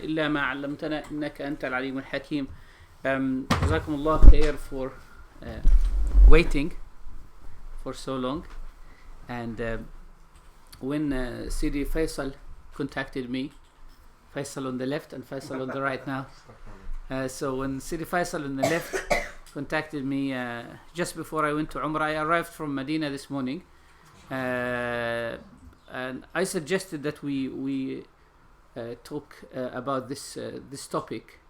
إلا ما علمتنا إنك أنت العليم الحكيم. جزاكم الله خير for waiting for so long. And when Sidi Faisal contacted me, Faisal on the left and Faisal on the right now. So when Sidi Faisal on the left contacted me just before I went to Umrah, I arrived from Medina this morning, and I suggested that we talk about this topic,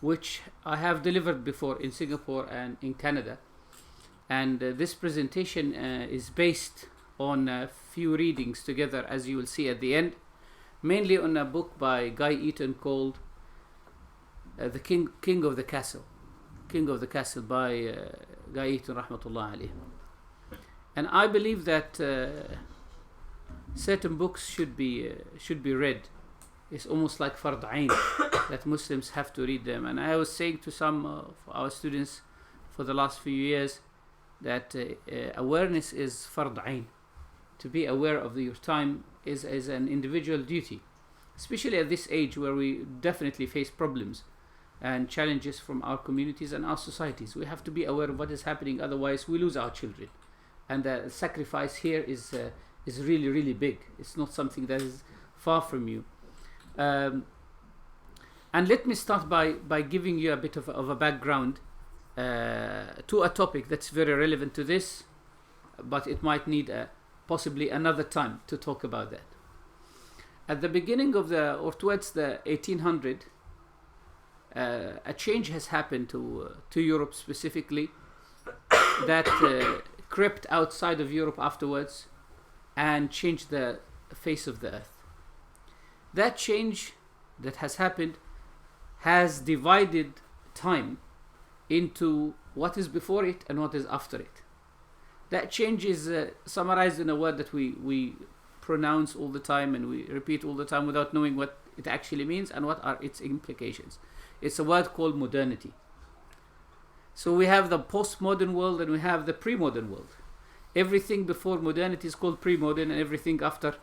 which I have delivered before in Singapore and in Canada. And this presentation is based on a few readings together, as you will see at the end, mainly on a book by Guy Eaton called The King of the Castle. King of the Castle by Guy Eaton, rahmatullah alayh. And I believe that certain books should be read. It's almost like fard ain that Muslims have to read them. And I was saying to some of our students for the last few years that awareness is fard ain. To be aware of your time is an individual duty, especially at this age where we definitely face problems and challenges from our communities and our societies. We have to be aware of what is happening, otherwise we lose our children. And the sacrifice here is really, really big. It's not something that is far from you. And let me start by giving you a bit of a background to a topic that's very relevant to this, but it might need possibly another time to talk about that. At the beginning of towards the 1800, a change has happened to Europe specifically that crept outside of Europe afterwards and changed the face of the earth. That change that has happened has divided time into what is before it and what is after it. That change is summarized in a word that we pronounce all the time and we repeat all the time without knowing what it actually means and what are its implications. It's a word called modernity. So we have the postmodern world and we have the pre-modern world. Everything before modernity is called pre-modern, and everything after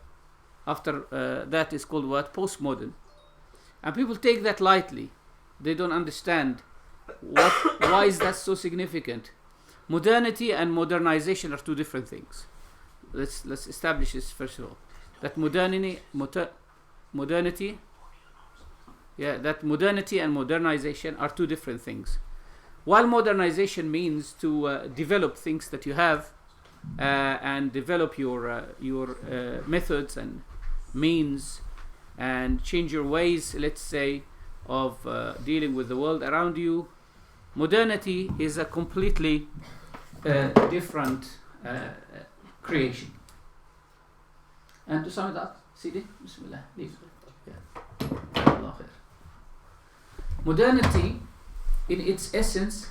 that is called what? Postmodern. And people take that lightly. They don't understand why is that so significant. Modernity and modernization are two different things. Let's establish this first of all. That modernity and modernization are two different things. While modernization means to develop things that you have and develop your methods and means and change your ways, let's say, of dealing with the world around you, modernity is a completely different creation. And to sum it up, Sidi, Bismillah, please. Modernity, in its essence,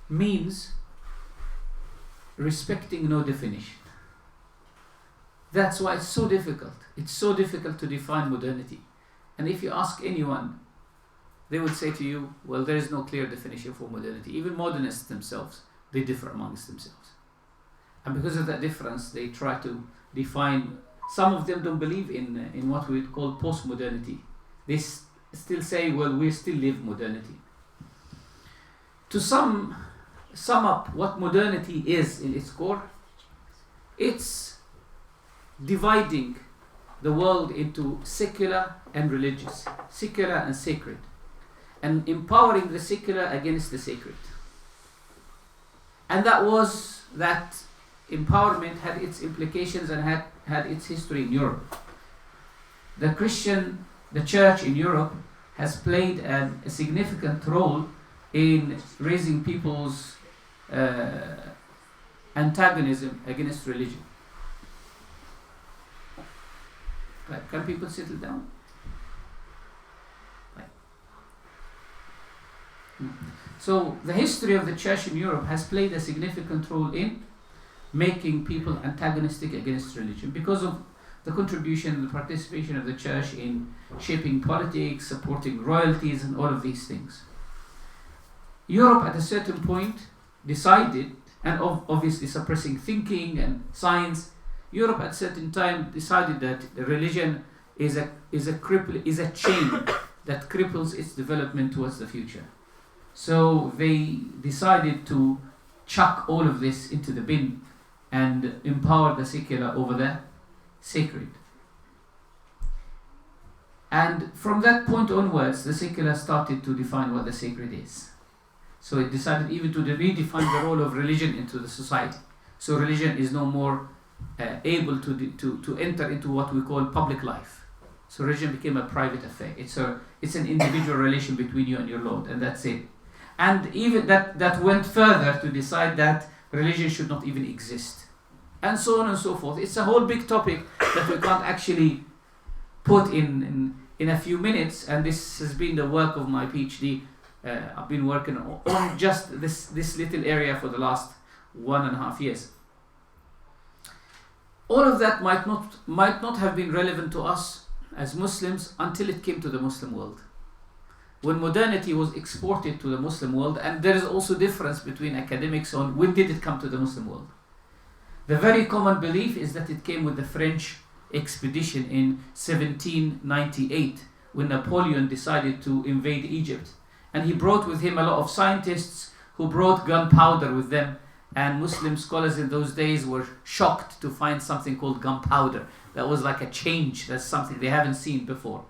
means respecting no definition. That's why it's so difficult. It's so difficult to define modernity. And if you ask anyone, they would say to you, well, there is no clear definition for modernity. Even modernists themselves, they differ amongst themselves. And because of that difference, they try to define. Some of them don't believe in what we call post-modernity. They still say, well, we still live modernity. To sum up what modernity is in its core, it's dividing the world into secular and religious, secular and sacred, and empowering the secular against the sacred. And that empowerment had its implications and had its history in Europe. The church in Europe has played a significant role in raising people's antagonism against religion. Right. Can people settle down? Right. So the history of the church in Europe has played a significant role in making people antagonistic against religion because of the contribution and the participation of the church in shaping politics, supporting royalties, and all of these things. Europe at a certain point decided, and obviously suppressing thinking and science, Europe at a certain time decided that the religion is a chain that cripples its development towards the future. So they decided to chuck all of this into the bin and empower the secular over the sacred. And from that point onwards, the secular started to define what the sacred is. So it decided even to redefine the role of religion into the society. So religion is no more able to enter into what we call public life. So religion became a private affair. It's an individual relation between you and your Lord, and that's it. And even that went further to decide that religion should not even exist, and so on and so forth. It's a whole big topic that we can't actually put in a few minutes. And this has been the work of my PhD. I've been working on just this little area for the last 1.5 years. All of that might not have been relevant to us as Muslims until it came to the Muslim world. When modernity was exported to the Muslim world, and there is also difference between academics on when did it come to the Muslim world. The very common belief is that it came with the French expedition in 1798, when Napoleon decided to invade Egypt. And he brought with him a lot of scientists who brought gunpowder with them. And Muslim scholars in those days were shocked to find something called gunpowder. That was like a change. That's something they haven't seen before.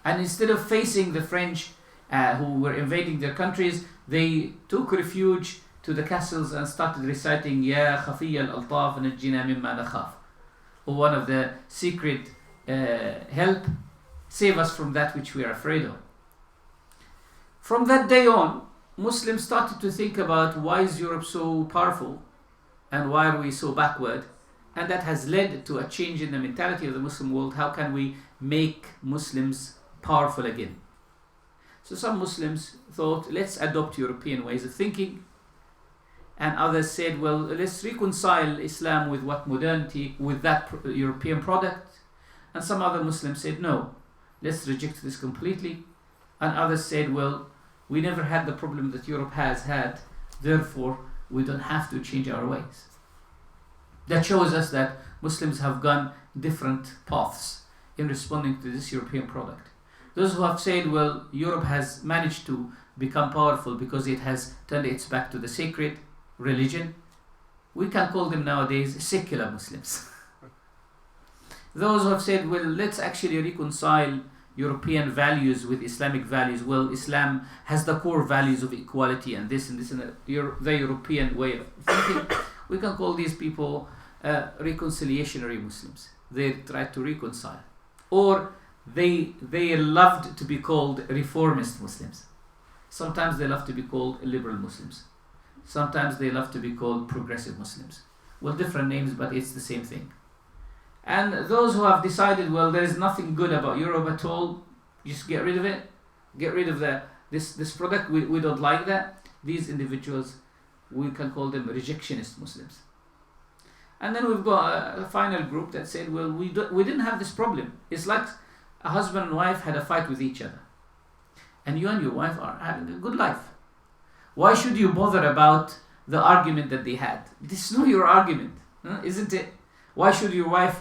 And instead of facing the French who were invading their countries, they took refuge to the castles and started reciting Ya Khafiy al-Altaf najjina mimma nakhaf, or one of the secret help, save us from that which we are afraid of. From that day on, Muslims started to think about why is Europe so powerful and why are we so backward, and that has led to a change in the mentality of the Muslim world. How can we make Muslims powerful again? So some Muslims thought, let's adopt European ways of thinking, and others said, well, let's reconcile Islam with what modernity, with that European product. And some other Muslims said, no, let's reject this completely. And others said, well, we never had the problem that Europe has had, therefore we don't have to change our ways. That shows us that Muslims have gone different paths in responding to this European product. Those who have said, well, Europe has managed to become powerful because it has turned its back to the sacred religion, we can call them nowadays secular Muslims. Those who have said, well, let's actually reconcile European values with Islamic values. Well, Islam has the core values of equality and this and the European way of thinking. We can call these people reconciliationary Muslims. They try to reconcile. Or they loved to be called reformist Muslims. Sometimes they love to be called liberal Muslims. Sometimes they love to be called progressive Muslims. Well, different names, but it's the same thing. And those who have decided, well, there is nothing good about Europe at all, just get rid of it, get rid of this product, we don't like that. These individuals, we can call them rejectionist Muslims. And then we've got a final group that said, well, we didn't have this problem. It's like a husband and wife had a fight with each other, and you and your wife are having a good life. Why should you bother about the argument that they had? This is not your argument, isn't it? Why should your wife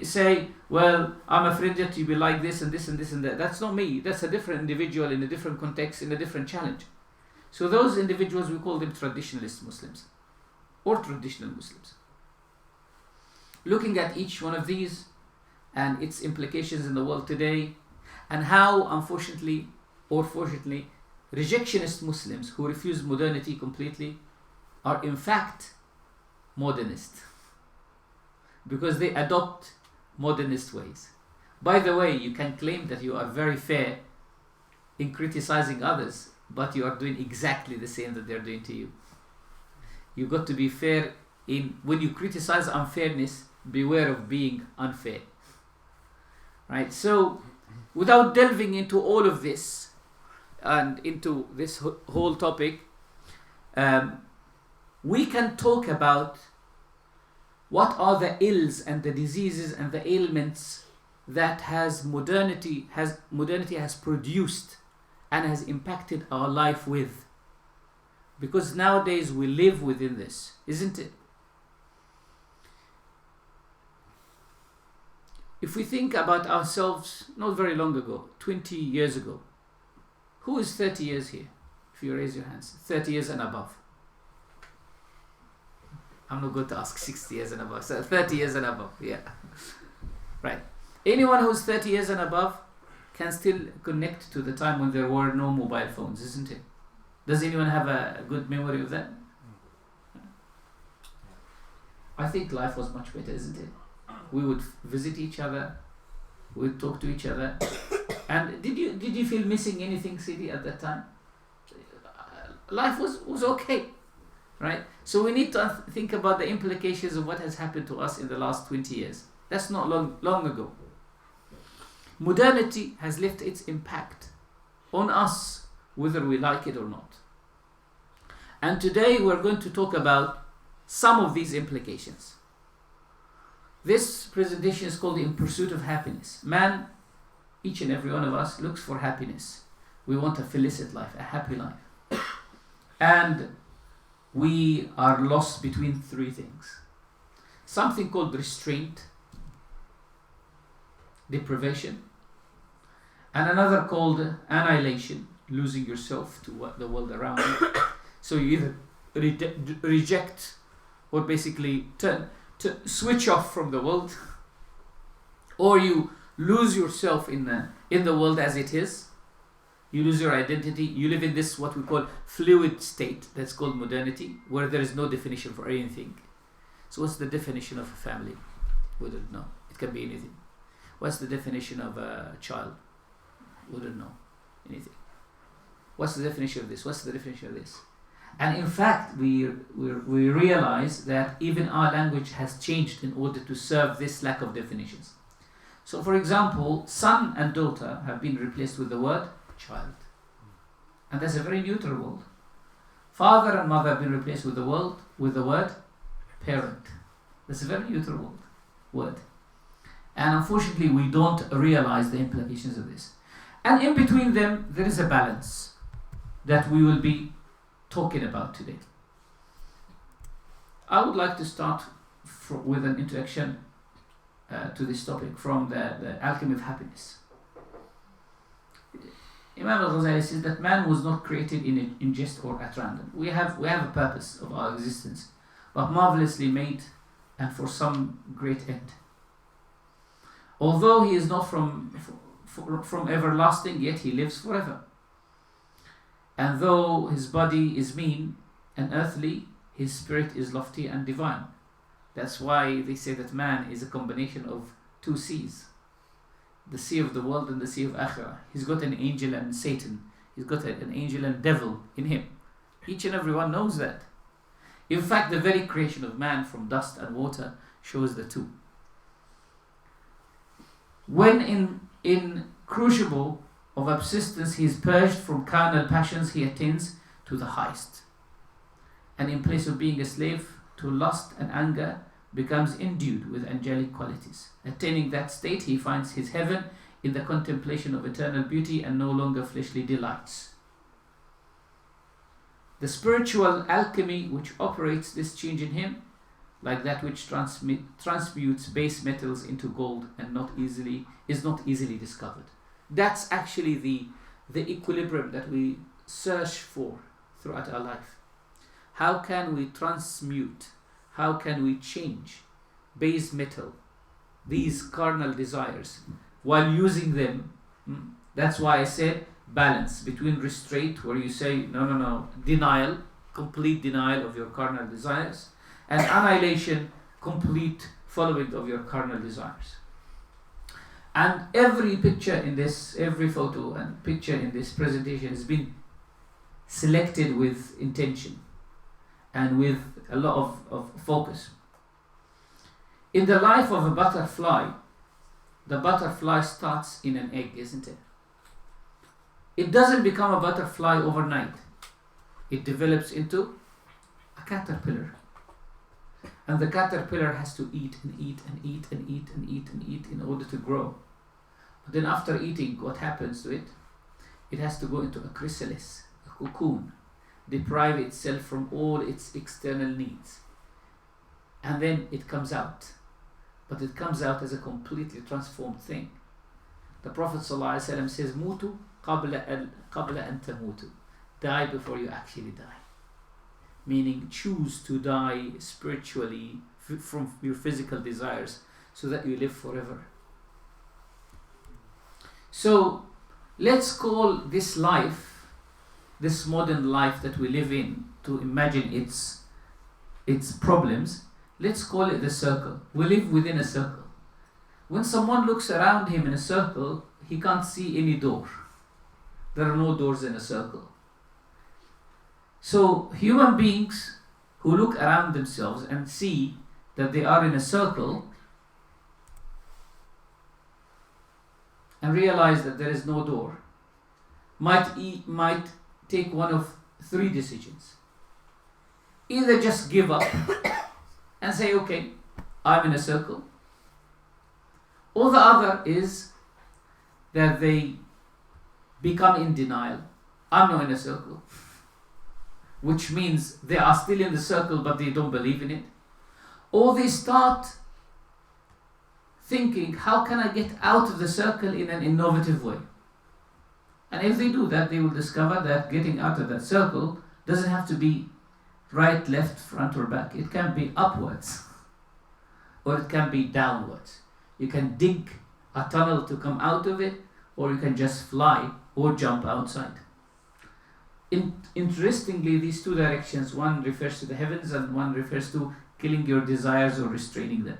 say, well, I'm afraid that you be like this and this and this and that? That's not me. That's a different individual in a different context, in a different challenge. So those individuals, we call them traditionalist Muslims or traditional Muslims. Looking at each one of these and its implications in the world today, and how, unfortunately or fortunately, rejectionist Muslims who refuse modernity completely are in fact modernist, because they adopt modernist ways. By the way, you can claim that you are very fair in criticizing others, but you are doing exactly the same that they're doing to you. You've got to be fair in when you criticize unfairness, beware of being unfair. Right? So, without delving into all of this and into this whole topic, we can talk about what are the ills and the diseases and the ailments that modernity has produced and has impacted our life with. Because nowadays we live within this, isn't it? if we think about ourselves not very long ago, 20 years ago, who is 30 years here? If you raise your hands, 30 years and above. I'm not going to ask 60 years and above, so 30 years and above, yeah. Right. Anyone who's 30 years and above can still connect to the time when there were no mobile phones, isn't it? Does anyone have a good memory of that? I think life was much better, isn't it? We would visit each other, we would talk to each other. And did you feel missing anything, Sidi, at that time? Life was okay, right? So we need to think about the implications of what has happened to us in the last 20 years. That's not long ago. Modernity has left its impact on us, whether we like it or not. And today we're going to talk about some of these implications. This presentation is called In Pursuit of Happiness. Man, each and every one of us, looks for happiness. We want a felicit life, a happy life. And we are lost between three things. Something called restraint, deprivation, and another called annihilation, losing yourself to what the world around you. So you either reject or basically to switch off from the world, or you lose yourself in the world as it is. You lose your identity. You live in this what we call fluid state that's called modernity, where there is no definition for anything. So what's the definition of a family? We don't know. It can be anything. What's the definition of a child? We don't know anything. What's the definition of this? What's the definition of this? And in fact, we realize that even our language has changed in order to serve this lack of definitions. So for example, son and daughter have been replaced with the word child. And that's a very neutral word. Father and mother have been replaced with the word parent. That's a very neutral word. And unfortunately, we don't realize the implications of this. And in between them, there is a balance that we will be talking about today. I would like to start with an introduction to this topic from the Alchemy of Happiness. Imam Al-Ghazali says that man was not created in jest or at random. We have a purpose of our existence, but marvelously made and for some great end. Although he is not from everlasting, yet he lives forever. And though his body is mean and earthly, his spirit is lofty and divine. That's why they say that man is a combination of two seas. The sea of the world and the sea of Akhirah. He's got an angel and Satan. He's got an angel and devil in him. Each and everyone knows that. In fact, the very creation of man from dust and water shows the two. When in crucible of subsistence he is purged from carnal passions, he attains to the highest. And in place of being a slave to lust and anger, becomes endued with angelic qualities. Attaining that state, he finds his heaven in the contemplation of eternal beauty and no longer fleshly delights. The spiritual alchemy which operates this change in him, like that which transmutes base metals into gold and is not easily discovered. That's actually the equilibrium that we search for throughout our life. How can we transmute? How can we change base metal, these carnal desires, while using them? That's why I said balance between restraint, where you say no, denial, complete denial of your carnal desires, and annihilation, complete following of your carnal desires. And every picture in this, every photo and picture in this presentation has been selected with intention and with a lot of focus. In the life of a butterfly, the butterfly starts in an egg, isn't it? It doesn't become a butterfly overnight. It develops into a caterpillar. And the caterpillar has to eat and eat and eat and eat and eat and eat in order to grow. But then after eating, what happens to it? It has to go into a chrysalis, a cocoon, deprive itself from all its external needs. And then it comes out. but it comes out as a completely transformed thing. The Prophet ﷺ says, "Mutu qabla an tamutu." Die before you actually die. Meaning, choose to die spiritually from your physical desires so that you live forever. So, let's call this life, this modern life that we live in, to imagine its problems, let's call it the circle. We live within a circle. When someone looks around him in a circle, he can't see any door. There are no doors in a circle. So human beings who look around themselves and see that they are in a circle and realize that there is no door might take one of three decisions. Either just give up and say, okay, I'm in a circle. Or the other is that they become in denial. I'm not in a circle. Which means they are still in the circle but they don't believe in it. Or they start thinking, how can I get out of the circle in an innovative way? And if they do that, they will discover that getting out of that circle doesn't have to be right, left, front or back. It can be upwards or it can be downwards. You can dig a tunnel to come out of it, or you can just fly or jump outside. Interestingly, these two directions, one refers to the heavens and one refers to killing your desires or restraining them.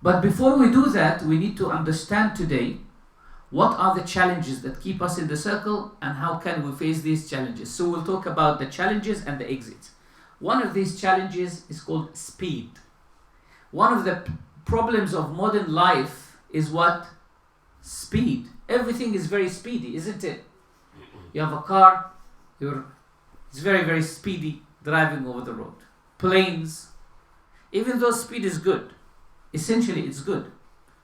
But before we do that, we need to understand today what are the challenges that keep us in the circle and how can we face these challenges. So we'll talk about the challenges and the exits. One of these challenges is called speed. One of the problems of modern life is what? Speed. Everything is very speedy, isn't it? You have a car, it's very, very speedy driving over the road. Planes, even though speed is good, essentially it's good.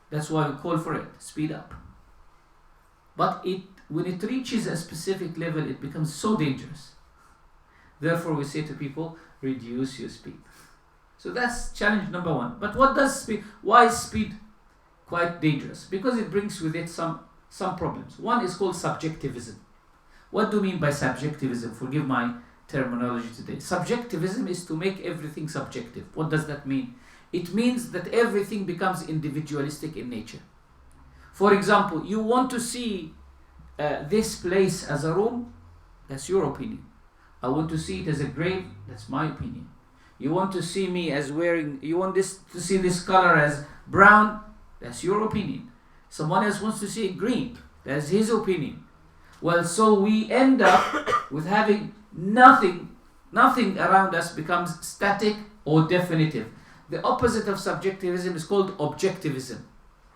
That's why we call for it, speed up. But when it reaches a specific level, it becomes so dangerous. Therefore, we say to people, reduce your speed. So that's challenge number one. But what does speed? Why is speed quite dangerous? Because it brings with it some problems. One is called subjectivism. What do you mean by subjectivism? Forgive my terminology today. Subjectivism is to make everything subjective. What does that mean? It means that everything becomes individualistic in nature. For example, you want to see this place as a room, that's your opinion. I want to see it as a grave, that's my opinion. You want to see me as you want to see this color as brown, that's your opinion. Someone else wants to see it green, that's his opinion. Well, so we end up with having nothing around us becomes static or definitive. The opposite of subjectivism is called objectivism.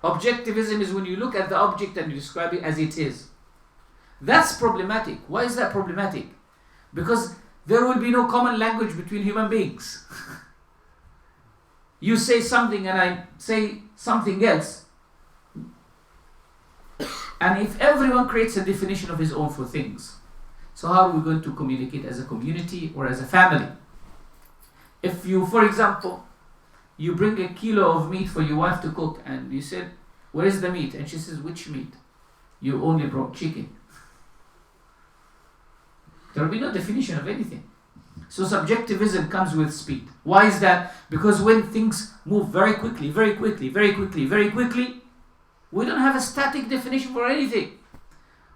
Objectivism is when you look at the object and you describe it as it is. That's problematic. Why is that problematic? Because there will be no common language between human beings. You say something and I say something else. And if everyone creates a definition of his own for things, so how are we going to communicate as a community or as a family? If you, for example, you bring a kilo of meat for your wife to cook and you said, where is the meat? And she says, which meat? You only brought chicken. There will be no definition of anything. So subjectivism comes with speed. Why is that? Because when things move very quickly, we don't have a static definition for anything.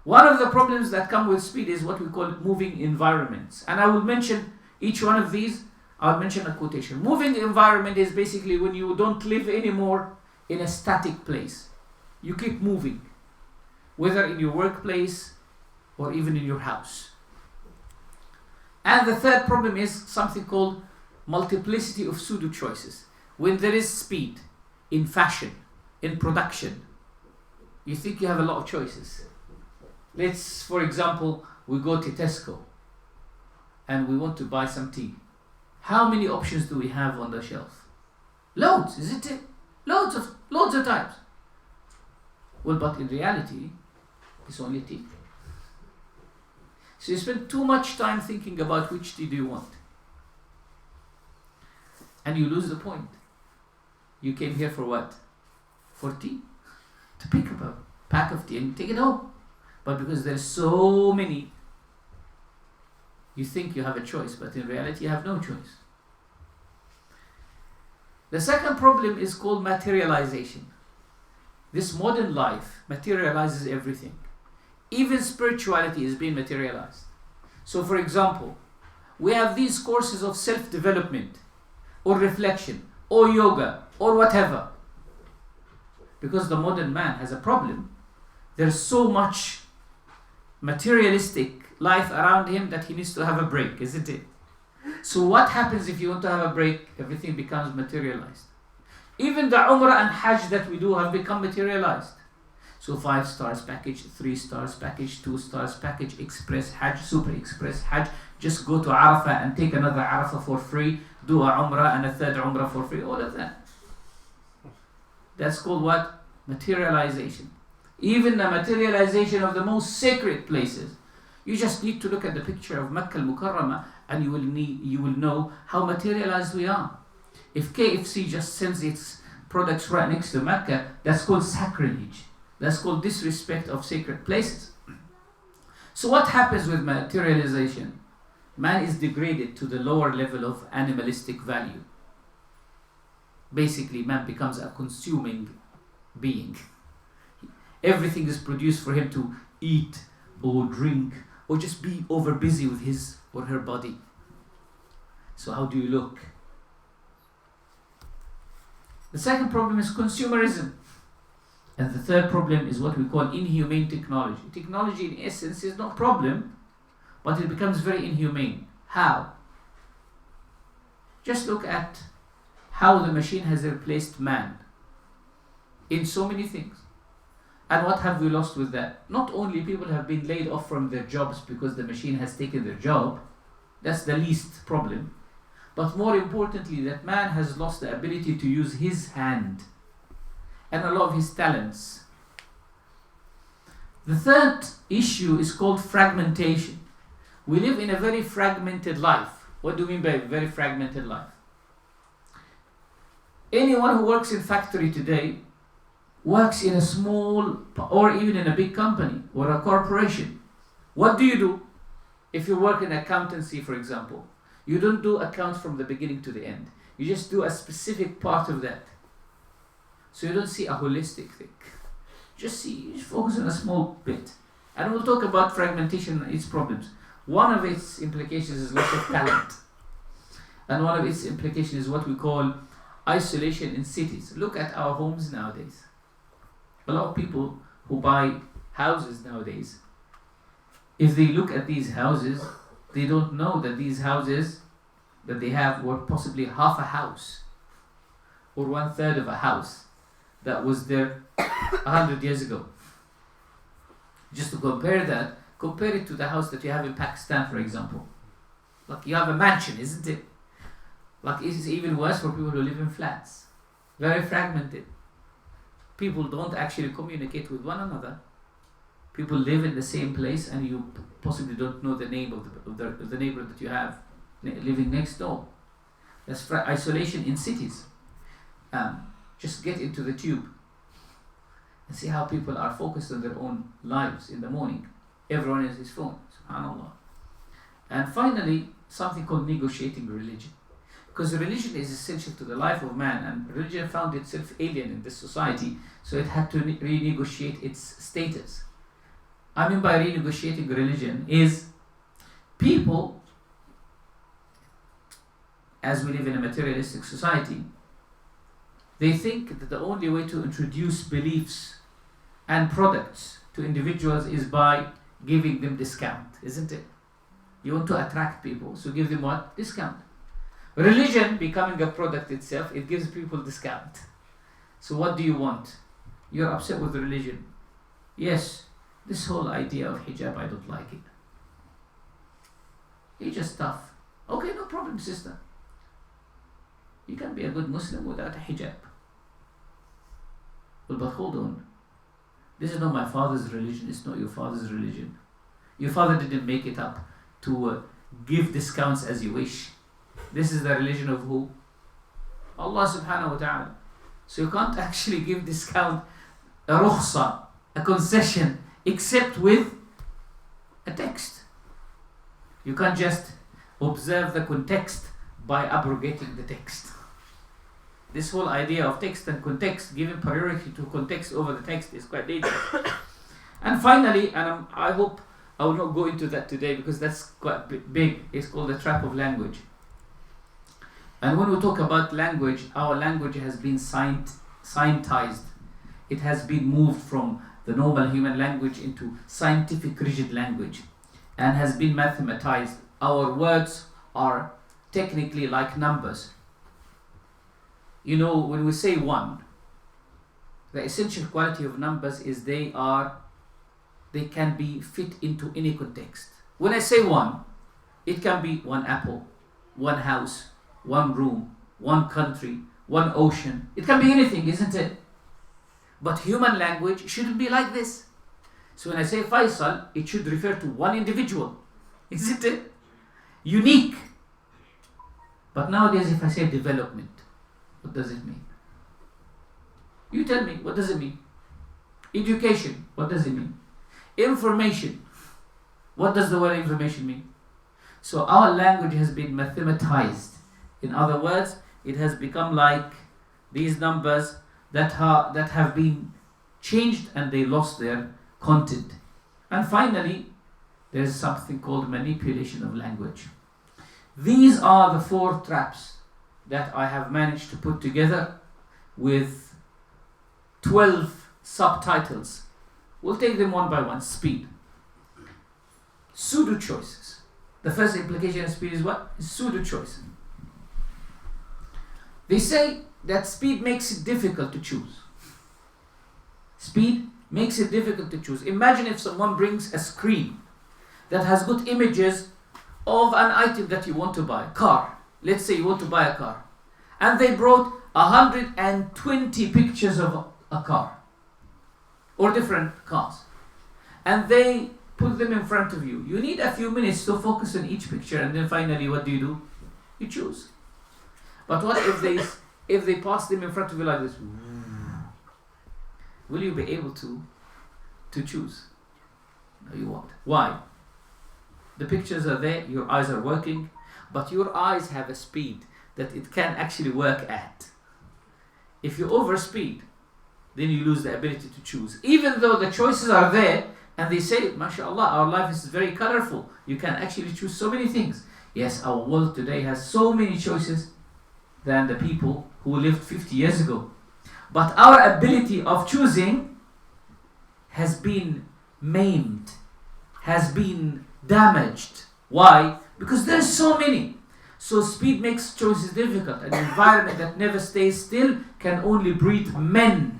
One of the problems that come with speed is what we call moving environments. And I will mention each one of these. I'll mention a quotation. Moving environment is basically when you don't live anymore in a static place. You keep moving, whether in your workplace or even in your house. And the third problem is something called multiplicity of pseudo choices. When there is speed in fashion, in production, you think you have a lot of choices. Let's, for example, we go to Tesco and we want to buy some tea. How many options do we have on the shelf? Loads, isn't it? Loads of times. Well, but in reality, it's only tea. So you spend too much time thinking about which tea do you want. And you lose the point. You came here for what? For tea? To pick up a pack of tea and take it home. But because there's so many, you think you have a choice, but in reality you have no choice. The second problem is called materialization. This modern life materializes everything. Even spirituality is being materialized. So for example, we have these courses of self-development or reflection or yoga or whatever. Because the modern man has a problem. There's so much materialistic life around him that he needs to have a break, isn't it? So what happens if you want to have a break? Everything becomes materialized. Even the Umrah and Hajj that we do have become materialized. So 5 stars package, 3 stars package, 2 stars package, express Hajj, super express Hajj. Just go to Arafah and take another Arafah for free. Do a Umrah and a third Umrah for free. All of that. That's called what? Materialization. Even the materialization of the most sacred places. You just need to look at the picture of Makkah al-Mukarramah and you will know how materialized we are. If KFC just sells its products right next to Mecca, that's called sacrilege. That's called disrespect of sacred places. So what happens with materialization? Man is degraded to the lower level of animalistic value. Basically, man becomes a consuming being. Everything is produced for him to eat or drink or just be over busy with his or her body. So how do you look? The second problem is consumerism. And the third problem is what we call inhumane technology. Technology in essence is not a problem, but it becomes very inhumane. How? Just look at how the machine has replaced man in so many things. And what have we lost with that? Not only people have been laid off from their jobs because the machine has taken their job, that's the least problem, but more importantly that man has lost the ability to use his hand and a lot of his talents. The third issue is called fragmentation. We live in a very fragmented life. What do we mean by very fragmented life? Anyone who works in factory today works in a small or even in a big company or a corporation. What do? If you work in accountancy, for example, you don't do accounts from the beginning to the end. You just do a specific part of that. So you don't see a holistic thing. You just focus on a small bit. And we'll talk about fragmentation and its problems. One of its implications is loss of talent. And one of its implications is what we call isolation in cities. Look at our homes nowadays. A lot of people who buy houses nowadays, if they look at these houses, they don't know that these houses that they have were possibly half a house or 1/3 of a house that was there 100 years ago. Just to compare that, compare it to the house that you have in Pakistan, for example. Like you have a mansion, isn't it? Like it's even worse for people who live in flats. Very fragmented. People don't actually communicate with one another. People live in the same place and you possibly don't know the name of the neighbor that you have living next door. That's isolation in cities. Just get into the tube and see how people are focused on their own lives in the morning. Everyone has his phone, subhanAllah. And finally, something called negotiating religion. Because religion is essential to the life of man, and religion found itself alien in this society, so it had to renegotiate its status. I mean by renegotiating religion is people, as we live in a materialistic society, they think that the only way to introduce beliefs and products to individuals is by giving them discount, isn't it? You want to attract people, so give them what? Discount. Religion becoming a product itself, it gives people discount. So what do you want? You're upset with religion. Yes, this whole idea of hijab, I don't like it. It's just tough. Okay, no problem, sister. You can be a good Muslim without a hijab. Well, but hold on. This is not my father's religion. It's not your father's religion. Your father didn't make it up to give discounts as you wish. This is the religion of who? Allah subhanahu wa ta'ala. So you can't actually give discount, a rukhsa, a concession, except with a text. You can't just observe the context by abrogating the text. This whole idea of text and context, giving priority to context over the text, is quite dangerous. And finally, and I hope I will not go into that today because that's quite big, it's called the trap of language. And when we talk about language, our language has been scientized. It has been moved from the normal human language into scientific rigid language and has been mathematized. Our words are technically like numbers. You know, when we say 1, the essential quality of numbers is they can be fit into any context. When I say 1, it can be 1 apple, 1 house, 1 room, 1 country, 1 ocean. It can be anything, isn't it? But human language shouldn't be like this. So when I say Faisal, it should refer to 1 individual, isn't it? Unique. But nowadays, if I say development, what does it mean? You tell me, what does it mean? Education, what does it mean? Information, what does the word information mean? So our language has been mathematized. In other words, it has become like these numbers that have been changed and they lost their content. And finally, there's something called manipulation of language. These are the 4 traps that I have managed to put together with 12 subtitles. We'll take them one by one. Speed. Pseudo choices. The first implication of speed is what? Pseudo choice. They say that speed makes it difficult to choose. Speed makes it difficult to choose. Imagine if someone brings a screen that has got images of an item that you want to buy. Car. Let's say you want to buy a car. And they brought 120 pictures of a car. Or different cars. And they put them in front of you. You need a few minutes to focus on each picture, and then finally what do? You choose. But what if they pass them in front of you like this? Will you be able to choose? No, you won't. Why? The pictures are there, your eyes are working, but your eyes have a speed that it can actually work at. If you overspeed, then you lose the ability to choose. Even though the choices are there, and they say, MashaAllah, our life is very colorful. You can actually choose so many things. Yes, our world today has so many choices than the people who lived 50 years ago. But our ability of choosing has been maimed, has been damaged. Why? Because there's so many. So speed makes choices difficult. An environment that never stays still can only breed men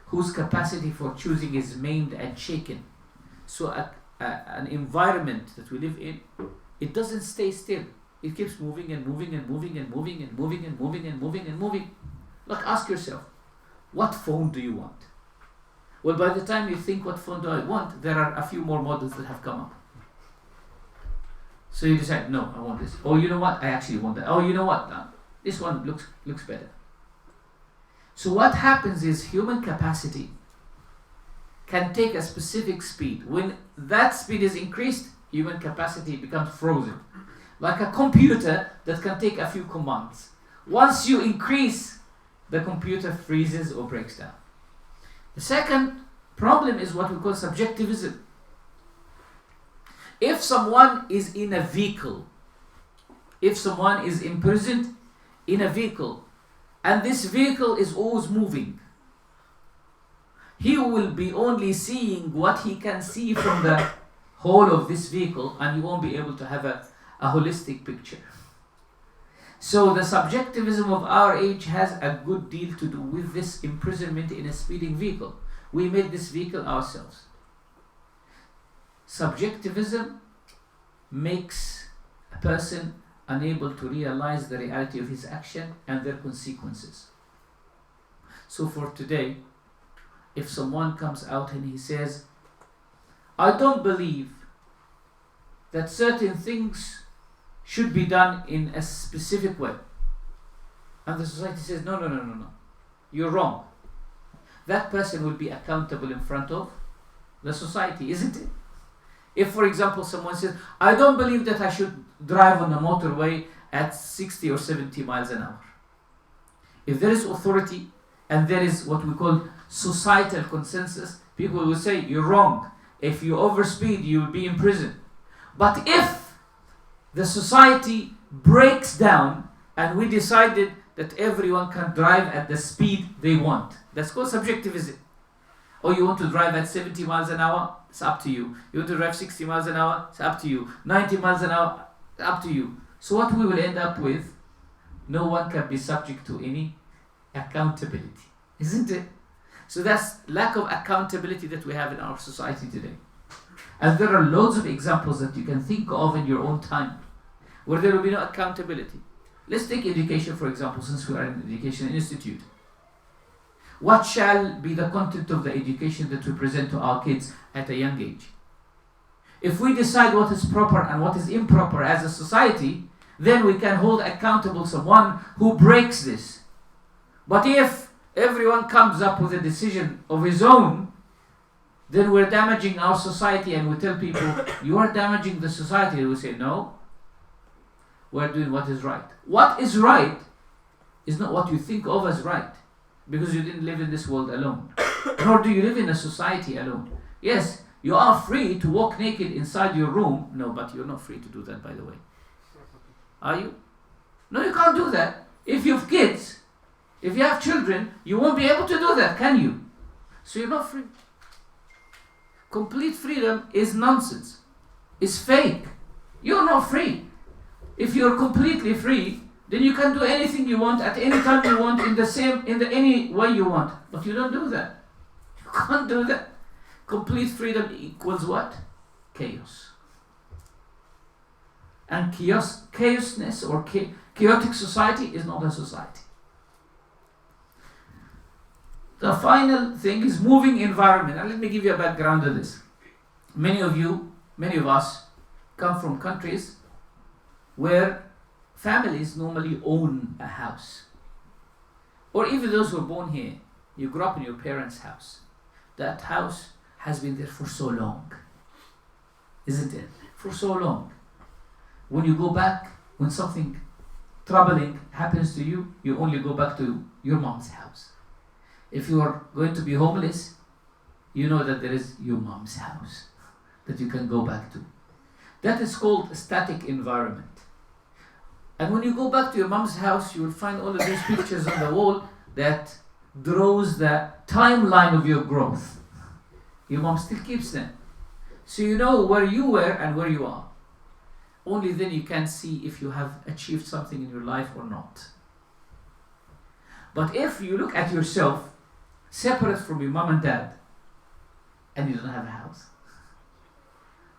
whose capacity for choosing is maimed and shaken. So an environment that we live in, it doesn't stay still. It keeps moving and moving and moving and moving and moving and moving and moving and moving. Look, ask yourself, what phone do you want? Well, by the time you think what phone do I want, there are a few more models that have come up. So you decide, no, I want this. Oh, you know what? I actually want that. Oh, you know what? This one looks better. So what happens is human capacity can take a specific speed. When that speed is increased, human capacity becomes frozen. Like a computer that can take a few commands. Once you increase, the computer freezes or breaks down. The second problem is what we call subjectivism. If someone is in a vehicle, if someone is imprisoned in a vehicle, and this vehicle is always moving, he will be only seeing what he can see from the whole of this vehicle, and he won't be able to have a holistic picture. So the subjectivism of our age has a good deal to do with this imprisonment in a speeding vehicle. We made this vehicle ourselves. Subjectivism makes a person unable to realize the reality of his action and their consequences. So for today, if someone comes out and he says, I don't believe that certain things should be done in a specific way, and the society says, no, you're wrong. That person will be accountable in front of the society, isn't it? If, for example, someone says, I don't believe that I should drive on the motorway at 60 or 70 miles an hour. If there is authority and there is what we call societal consensus, people will say, you're wrong. If you overspeed, you will be in prison. But if the society breaks down and we decided that everyone can drive at the speed they want, that's called subjectivism. Or you want to drive at 70 miles an hour, it's up to you. You want to drive 60 miles an hour, it's up to you. 90 miles an hour, it's up to you. So what we will end up with, no one can be subject to any accountability, isn't it? So that's lack of accountability that we have in our society today. And there are loads of examples that you can think of in your own time where there will be no accountability. Let's take education, for example, since we are an education institute. What shall be the content of the education that we present to our kids at a young age? If we decide what is proper and what is improper as a society, then we can hold accountable someone who breaks this. But if everyone comes up with a decision of his own, then we're damaging our society, and we tell people, you are damaging the society. They will say, no, we're doing what is right. What is right is not what you think of as right, because you didn't live in this world alone, nor do you live in a society alone. Yes, you are free to walk naked inside your room. No, but you're not free to do that, by the way. Are you? No, you can't do that. If you have kids, if you have children, you won't be able to do that, can you? So you're not free. Complete freedom is nonsense. It's fake. You're not free. If you're completely free, then you can do anything you want at any time you want in any way you want. But you don't do that. You can't do that. Complete freedom equals what? Chaos. And chaosness or chaotic society is not a society. The final thing is moving environment. And let me give you a background of this. Many of us come from countries where families normally own a house. Or even those who are born here, you grew up in your parents' house. That house has been there for so long, isn't it? For so long. When you go back, when something troubling happens to you, you only go back to your mom's house. If you are going to be homeless, you know that there is your mom's house that you can go back to. That is called a static environment. And when you go back to your mom's house, you will find all of these pictures on the wall that draws the timeline of your growth. Your mom still keeps them. So you know where you were and where you are. Only then you can see if you have achieved something in your life or not. But if you look at yourself separate from your mom and dad, and you don't have a house,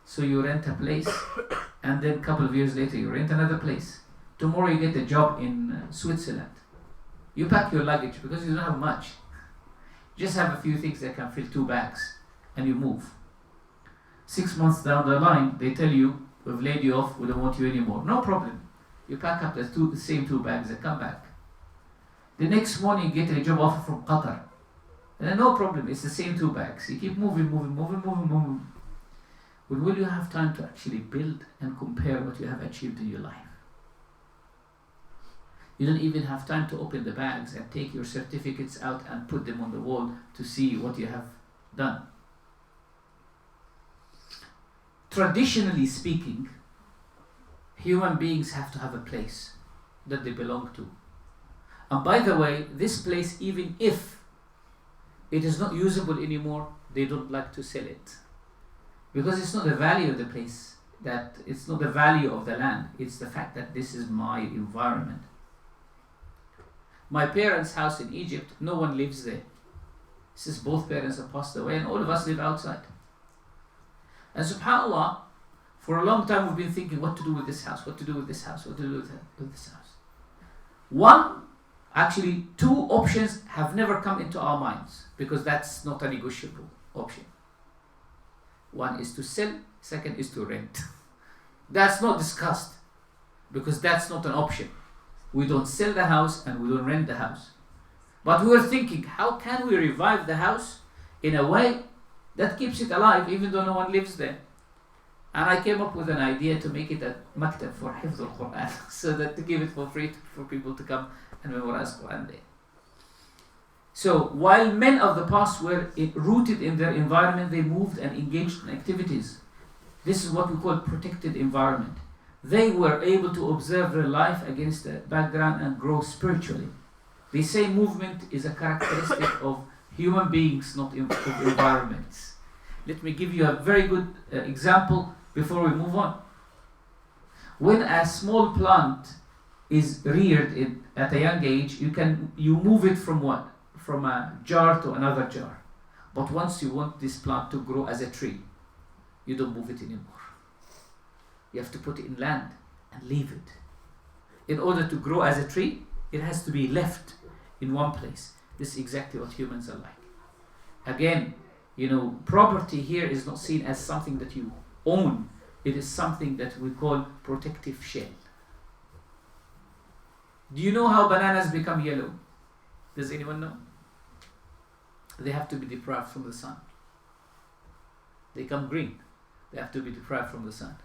so you rent a place, and then a couple of years later you rent another place. Tomorrow you get a job in Switzerland. You pack your luggage because you don't have much. You just have a few things that can fill 2 bags, and you move. 6 months down the line, they tell you, we've laid you off, we don't want you anymore. No problem. You pack up the same 2 bags and come back. The next morning you get a job offer from Qatar. And then no problem, it's the same 2 bags. You keep moving. When will you have time to actually build and compare what you have achieved in your life? You don't even have time to open the bags and take your certificates out and put them on the wall to see what you have done. Traditionally speaking, human beings have to have a place that they belong to. And by the way, this place, even if it is not usable anymore, they don't like to sell it. Because it's not the value of the place, that it's not the value of the land, it's the fact that this is my environment. My parents' house in Egypt, no one lives there. Since both parents have passed away and all of us live outside. And subhanAllah, for a long time we've been thinking what to do with this house, what to do with this house, what to do with this house. Actually, 2 options have never come into our minds because that's not a negotiable option. One is to sell, second is to rent. That's not discussed because that's not an option. We don't sell the house and we don't rent the house. But we were thinking, how can we revive the house in a way that keeps it alive even though no one lives there? And I came up with an idea to make it a maktab for Hifz al-Quran, so that to give it for free for people to come and memorize Quran there. So while men of the past were rooted in their environment, they moved and engaged in activities. This is what we call protected environment. They were able to observe their life against the background and grow spiritually. They say movement is a characteristic of human beings, not of environments. Let me give you a very good example before we move on. When a small plant is reared at a young age, you move it from what? From a jar to another jar. But once you want this plant to grow as a tree, you don't move it anymore. You have to put it in land and leave it. In order to grow as a tree, it has to be left in one place. This is exactly what humans are like. Again, property here is not seen as something that you own. It is something that we call protective shell. Do you know how bananas become yellow? Does anyone know? They have to be deprived from the sun. They become green. They have to be deprived from the sun.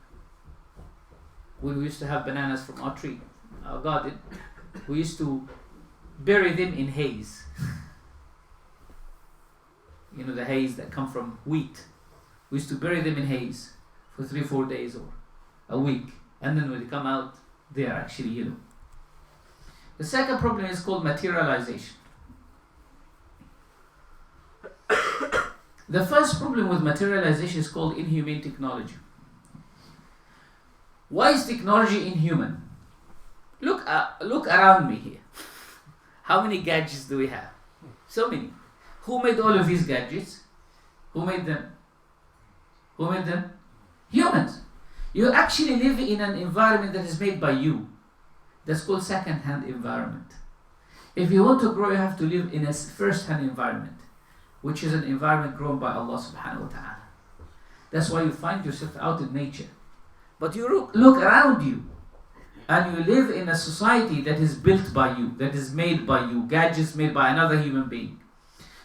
When we used to have bananas from our tree, our garden, we used to bury them in haze. The haze that come from wheat. We used to bury them in haze for 3-4 days or a week. And then when they come out, they are actually yellow. The second problem is called materialization. The first problem with materialization is called inhumane technology. Why is technology inhuman? Look around me here. How many gadgets do we have? So many. Who made all of these gadgets? Who made them? Who made them? Humans. You actually live in an environment that is made by you. That's called second-hand environment. If you want to grow, you have to live in a first-hand environment, which is an environment grown by Allah subhanahu wa ta'ala. That's why you find yourself out in nature. But you look around you, and you live in a society that is built by you, that is made by you, gadgets made by another human being.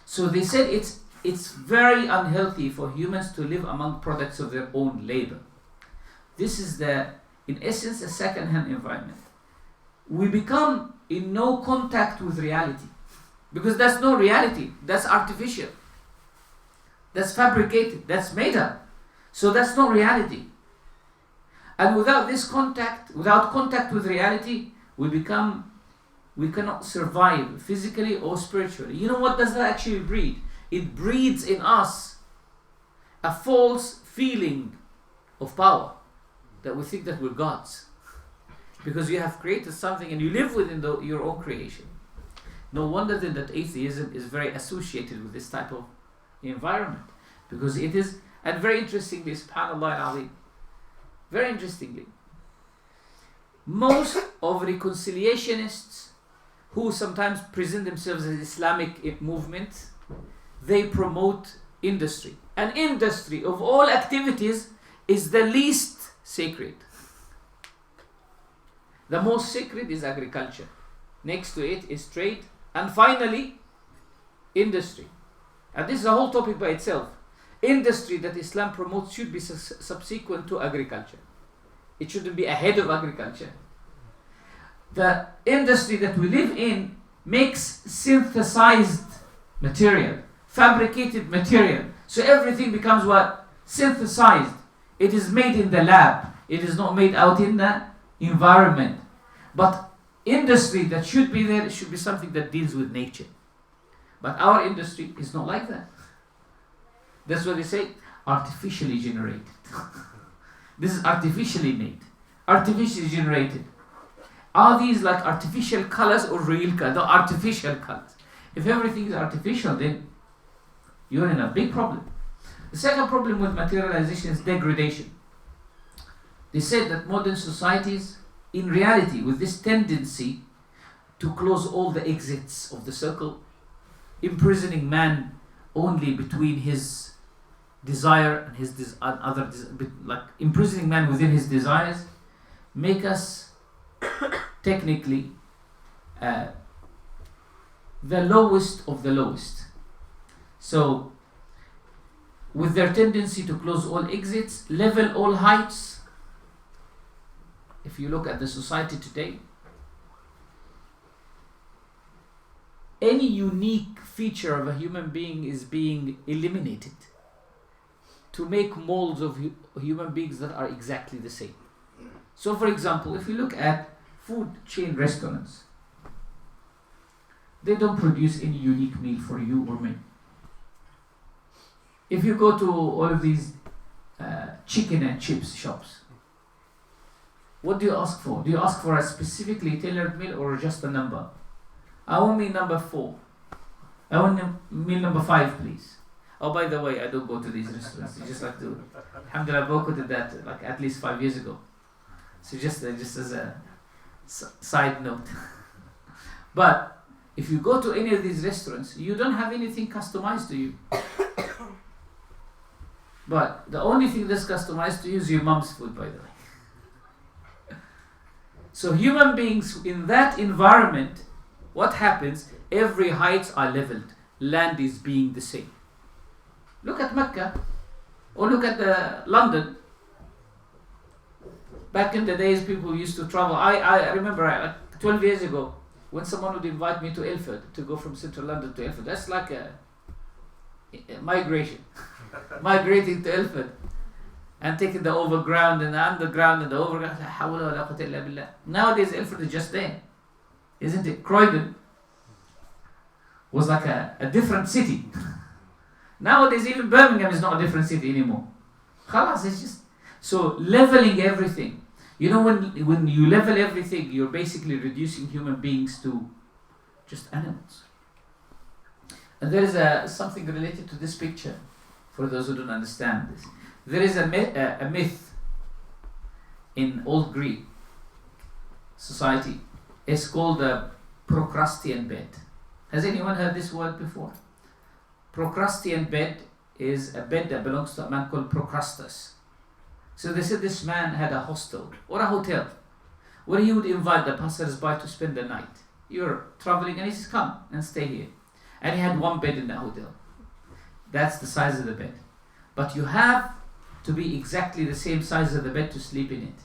So they said it's very unhealthy for humans to live among products of their own labor. This is in essence, a second-hand environment. We become in no contact with reality, because that's no reality. That's artificial. That's fabricated. That's made up. So that's not reality. And without this contact, without contact with reality, we cannot survive physically or spiritually. You know what does that actually breed? It breeds in us a false feeling of power, that we think that we're gods. Because you have created something and you live within your own creation. No wonder then that atheism is very associated with this type of environment. Because it is, and very interestingly, subhanAllah al-Azim, very interestingly, most of reconciliationists who sometimes present themselves as Islamic movement, they promote industry. And industry of all activities is the least sacred. The most sacred is agriculture. Next to it is trade. And finally, industry. And this is a whole topic by itself. Industry that Islam promotes should be subsequent to agriculture. It shouldn't be ahead of agriculture. The industry that we live in makes synthesized material, fabricated material. So everything becomes what? Synthesized. It is made in the lab. It is not made out in the environment. But industry that should be there should be something that deals with nature. But our industry is not like that. That's what they say, artificially generated. This is artificially made, artificially generated. Are these like artificial colors or real colors? The artificial colors. If everything is artificial, then you're in a big problem. The second problem with materialization is degradation. They said that modern societies, in reality, with this tendency to close all the exits of the circle, imprisoning man only between his desire and his like imprisoning man within his desires, make us technically the lowest of the lowest. So, with their tendency to close all exits, level all heights. If you look at the society today, any unique feature of a human being is being eliminated to make molds of human beings that are exactly the same. So for example, if you look at food chain restaurants, they don't produce any unique meal for you or me. If you go to all of these chicken and chips shops, what do you ask for? Do you ask for a specifically tailored meal or just a number? I want meal number 4. I want meal number 5, please. Oh, by the way, I don't go to these restaurants. It's just like to, alhamdulillah, boycotted that like at least 5 years ago. So just as a side note. But if you go to any of these restaurants, you don't have anything customized to you. But the only thing that's customized to you is your mom's food, by the way. So human beings in that environment, what happens? Every heights are leveled. Land is being the same. Look at Mecca, or look at London. Back in the days, people used to travel. I remember like 12 years ago, when someone would invite me to Ilford, to go from central London to Ilford. That's like a migration. Migrating to Ilford and taking the overground and the underground and the overground. Nowadays, Ilford is just there, isn't it? Croydon was like a different city. Nowadays, even Birmingham is not a different city anymore. Khalas, it's just so leveling everything. You know, when you level everything, you're basically reducing human beings to just animals. And there is something related to this picture for those who don't understand this. There is a myth in old Greek society. It's called the Procrustean bed. Has anyone heard this word before? Procrustean bed is a bed that belongs to a man called Procrustes. So they said this man had a hostel or a hotel where he would invite the passers-by to spend the night. You're traveling and he says, come and stay here. And he had one bed in the hotel. That's the size of the bed. But you have to be exactly the same size of the bed to sleep in it.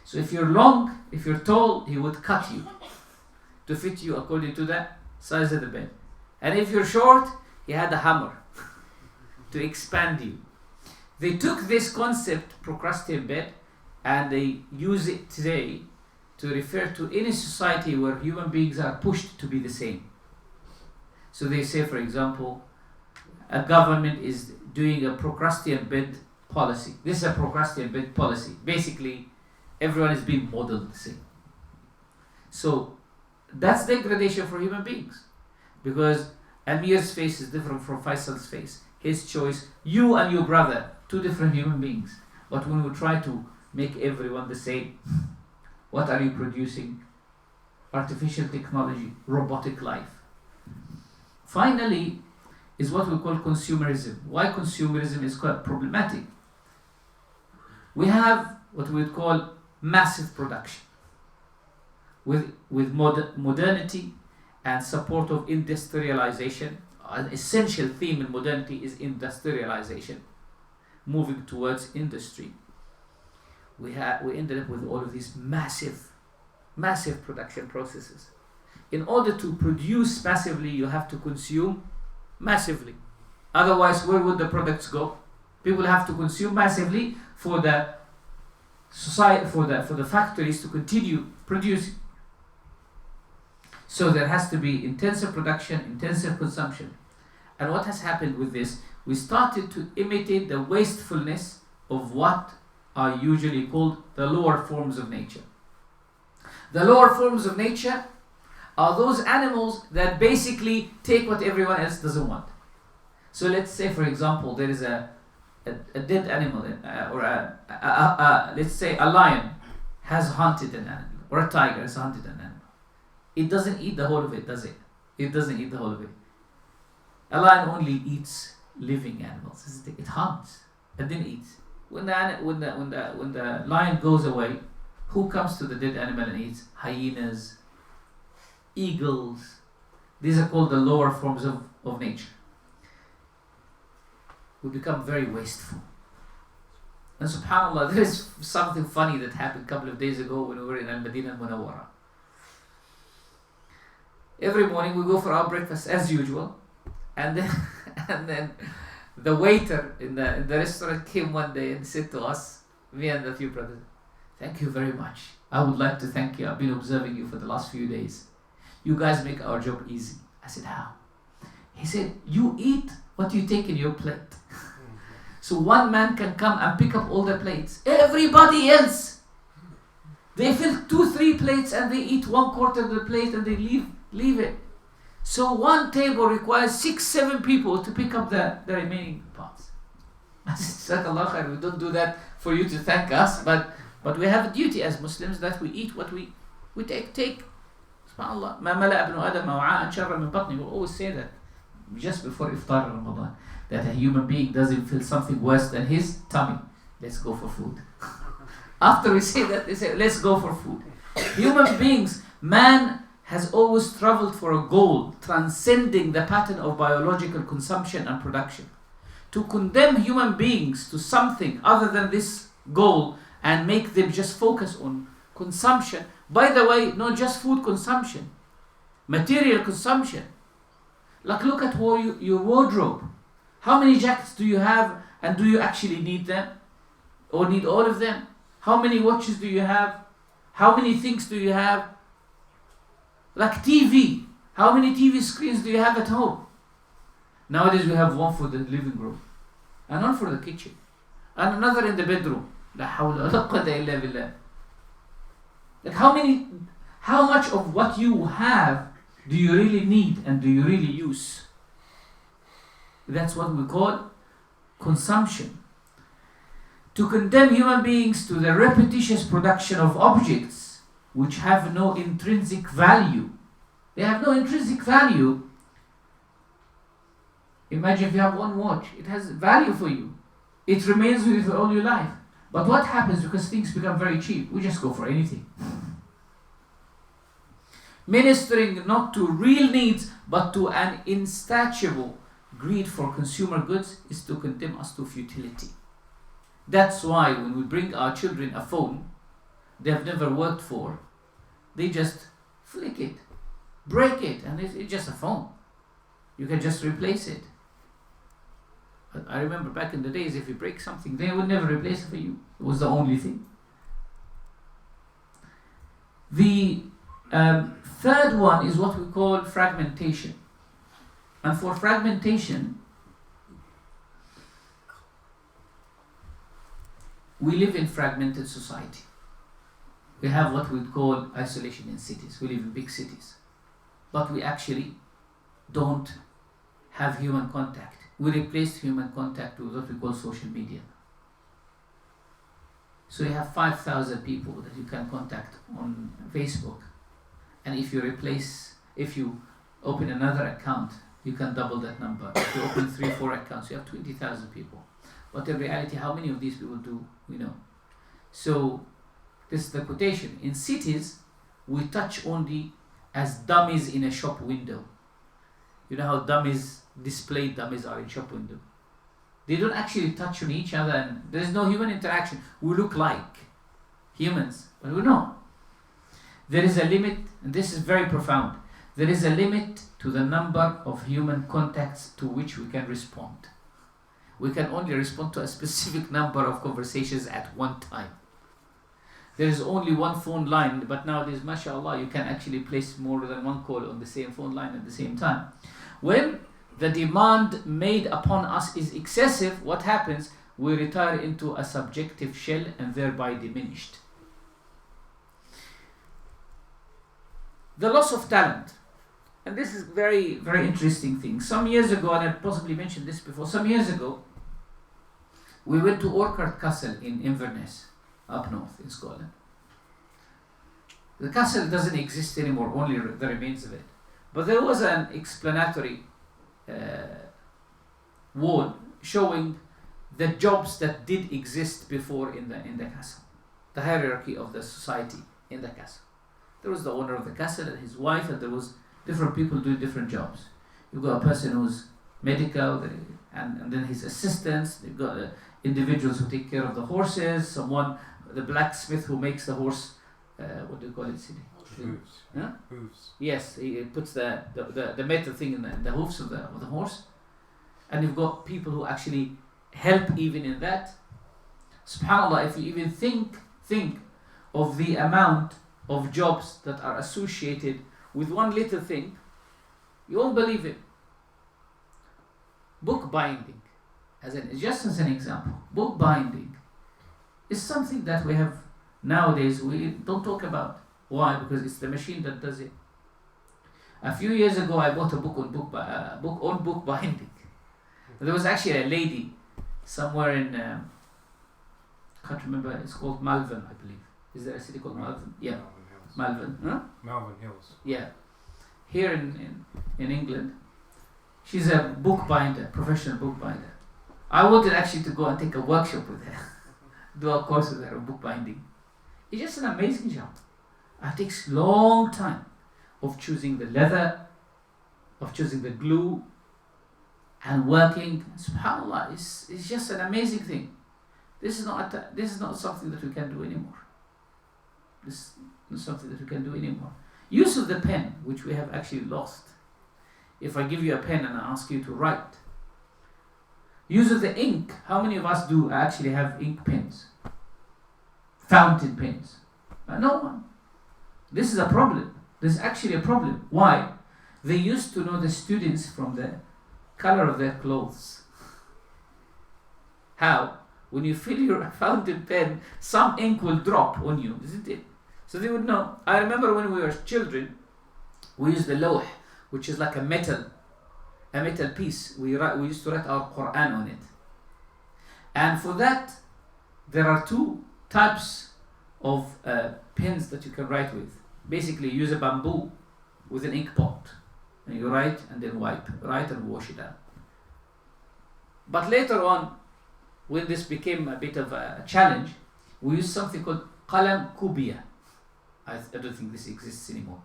So if you're long, if you're tall, he would cut you to fit you according to the size of the bed. And if you're short, he had a hammer to expand you. They took this concept, Procrustean bed, and they use it today to refer to any society where human beings are pushed to be the same. So they say, for example, a government is doing a Procrustean bed policy. This is a Procrustean bed policy. Basically, everyone is being modeled the same. So that's degradation for human beings, because Amir's face is different from Faisal's face. His choice, you and your brother, two different human beings. But when we try to make everyone the same, what are you producing? Artificial technology, robotic life. Finally, is what we call consumerism. Why consumerism is quite problematic? We have what we would call massive production. With modernity and support of industrialization, an essential theme in modernity is industrialization, moving towards industry. We ended up with all of these massive production processes. In order to produce massively, you have to consume massively. Otherwise, where would the products go? People have to consume massively for the society, for the factories to continue producing. So there has to be intensive production, intensive consumption. And what has happened with this? We started to imitate the wastefulness of what are usually called the lower forms of nature. The lower forms of nature are those animals that basically take what everyone else doesn't want. So let's say, for example, there is a dead animal, let's say a lion has hunted an animal, or a tiger has hunted an animal. It doesn't eat the whole of it, does it? It doesn't eat the whole of it. A lion only eats living animals. It hunts and then eats. When the lion goes away, who comes to the dead animal and eats? Hyenas, eagles, These are called the lower forms of nature. We become very wasteful. And subhanAllah, there is something funny that happened a couple of days ago when we were in Al-Madinah Al-Munawwara. Every morning we go for our breakfast as usual, and then the waiter in the restaurant came one day and said to us, me and a few brothers, "Thank you very much. I would like to thank you. I've been observing you for the last few days. You guys make our job easy." I said, "How?" He said, "You eat what you take in your plate." So one man can come and pick up all the plates. Everybody else, they fill 2-3 plates and they eat 1/4 of the plate and they leave it. So one table requires 6-7 people to pick up the remaining parts. I said, "Allah khair, we don't do that for you to thank us, but we have a duty as Muslims that we eat what we take. SubhanAllah. ما ملأ ابن آدم وعاء شرا من بطنه." We always say that just before Iftar Ramadan, that a human being doesn't feel something worse than his tummy. Let's go for food. After we say that, they say, let's go for food. Human beings, man has always traveled for a goal transcending the pattern of biological consumption and production. To condemn human beings to something other than this goal and make them just focus on consumption, by the way, not just food consumption, material consumption. Like, look at your wardrobe. How many jackets do you have, and do you actually need them? Or need all of them? How many watches do you have? How many things do you have? Like TV. How many TV screens do you have at home? Nowadays we have one for the living room, and one for the kitchen, and another in the bedroom. La hawla wa la quwwata illa billah. Like, how much of what you have do you really need and do you really use? That's what we call consumption. To condemn human beings to the repetitious production of objects which have no intrinsic value. They have no intrinsic value. Imagine if you have one watch, it has value for you. It remains with you for all your life. But what happens because things become very cheap? We just go for anything. Ministering not to real needs but to an insatiable greed for consumer goods is to condemn us to futility. That's why when we bring our children a phone they've never worked for, they just flick it, break it, and it's just a phone. You can just replace it. But I remember back in the days, if you break something, they would never replace it for you. It was the only thing. The third one is what we call fragmentation. And for fragmentation, we live in fragmented society. We have what we call isolation in cities. We live in big cities. But we actually don't have human contact. We replaced human contact with what we call social media. So you have 5,000 people that you can contact on Facebook. And if you open another account, you can double that number. If you open 3-4 accounts, you have 20,000 people. But in reality, how many of these people do we know? So this is the quotation. In cities, we touch only as dummies in a shop window. You know how displayed dummies are in shop window? They don't actually touch on each other, and there is no human interaction. We look like humans, but we know. There is a limit, and this is very profound. There is a limit to the number of human contacts to which we can respond. We can only respond to a specific number of conversations at one time. There is only one phone line, but nowadays, mashallah, you can actually place more than one call on the same phone line at the same time. When the demand made upon us is excessive, what happens? We retire into a subjective shell and thereby diminished. The loss of talent. And this is very, very interesting thing. Some years ago, and I possibly mentioned this before, some years ago, we went to Orchard Castle in Inverness, up north in Scotland. The castle doesn't exist anymore, only the remains of it. But there was an explanatory wall showing the jobs that did exist before in the castle, the hierarchy of the society in the castle. There was the owner of the castle and his wife, and there was different people doing different jobs. You've got a person who's medical, and then his assistants. They've got individuals who take care of the horses. The blacksmith who makes the horse. What do you call it, Sidi? Hooves. Huh? Hooves. Yes, he puts the metal thing in the hoofs of the horse. And you've got people who actually help even in that. SubhanAllah, if you even think of the amount of jobs that are associated with one little thing, you won't believe it. Book binding, just as an example, book binding is something that we have nowadays. We don't talk about. Why? Because it's the machine that does it. A few years ago, I bought a book on book binding. There was actually a lady somewhere in can't remember. It's called Malvern, I believe. Is there a city called Malvern? Yeah, Malvern. Huh? Malvern Hills. Yeah, here in England. She's a bookbinder, professional bookbinder. I wanted actually to go and take a workshop with her, do a course with her on bookbinding. It's just an amazing job. It takes long time of choosing the leather, of choosing the glue, and working. SubhanAllah, it's just an amazing thing. This is not something that we can do anymore. This is not something that we can do anymore. Use of the pen, which we have actually lost. If I give you a pen and I ask you to write. Use of the ink. How many of us do actually have ink pens? Fountain pens? No one. This is a problem. This is actually a problem. Why? They used to know the students from the color of their clothes. How? When you fill your fountain pen, some ink will drop on you, isn't it? So they would know. I remember when we were children, we used the lawh, which is like a metal piece. We used to write our Quran on it. And for that, there are two types of pens that you can write with. Basically, you use a bamboo with an ink pot. And you write and then wipe. Write and wash it out. But later on, when this became a bit of a challenge, we used something called qalam kubiya. I don't think this exists anymore.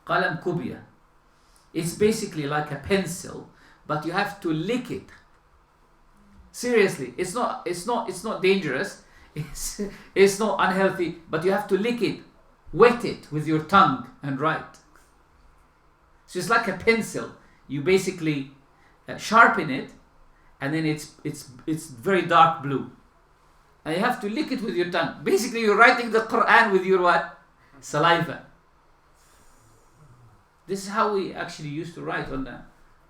Qalam kubiya. It's basically like a pencil, but you have to lick it. Seriously, it's not dangerous. It's not unhealthy, but you have to lick it, wet it with your tongue and write. So it's like a pencil. You basically sharpen it, and then it's very dark blue, and you have to lick it with your tongue. Basically, you're writing the Quran with your what? Saliva. This is how we actually used to write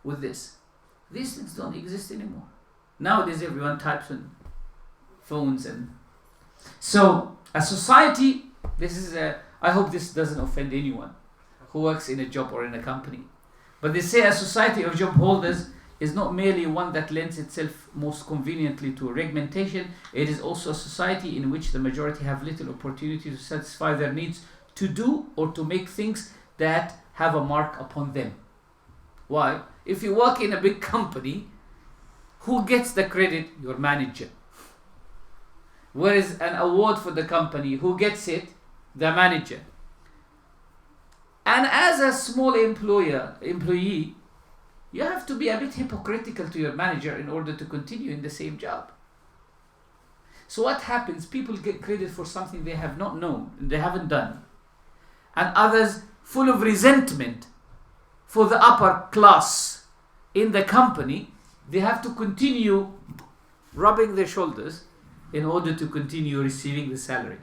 with this. These things don't exist anymore. Nowadays, everyone types on phones, and so a society. I hope this doesn't offend anyone who works in a job or in a company. But they say a society of job holders is not merely one that lends itself most conveniently to fragmentation. It is also a society in which the majority have little opportunity to satisfy their needs to do or to make things that have a mark upon them. Why? If you work in a big company, who gets the credit? Your manager. Where is an award for the company? Who gets it? The manager. And as a small employee, you have to be a bit hypocritical to your manager in order to continue in the same job. So what happens? People get credit for something they have not known and they haven't done. And others full of resentment for the upper class in the company, they have to continue rubbing their shoulders in order to continue receiving the salary.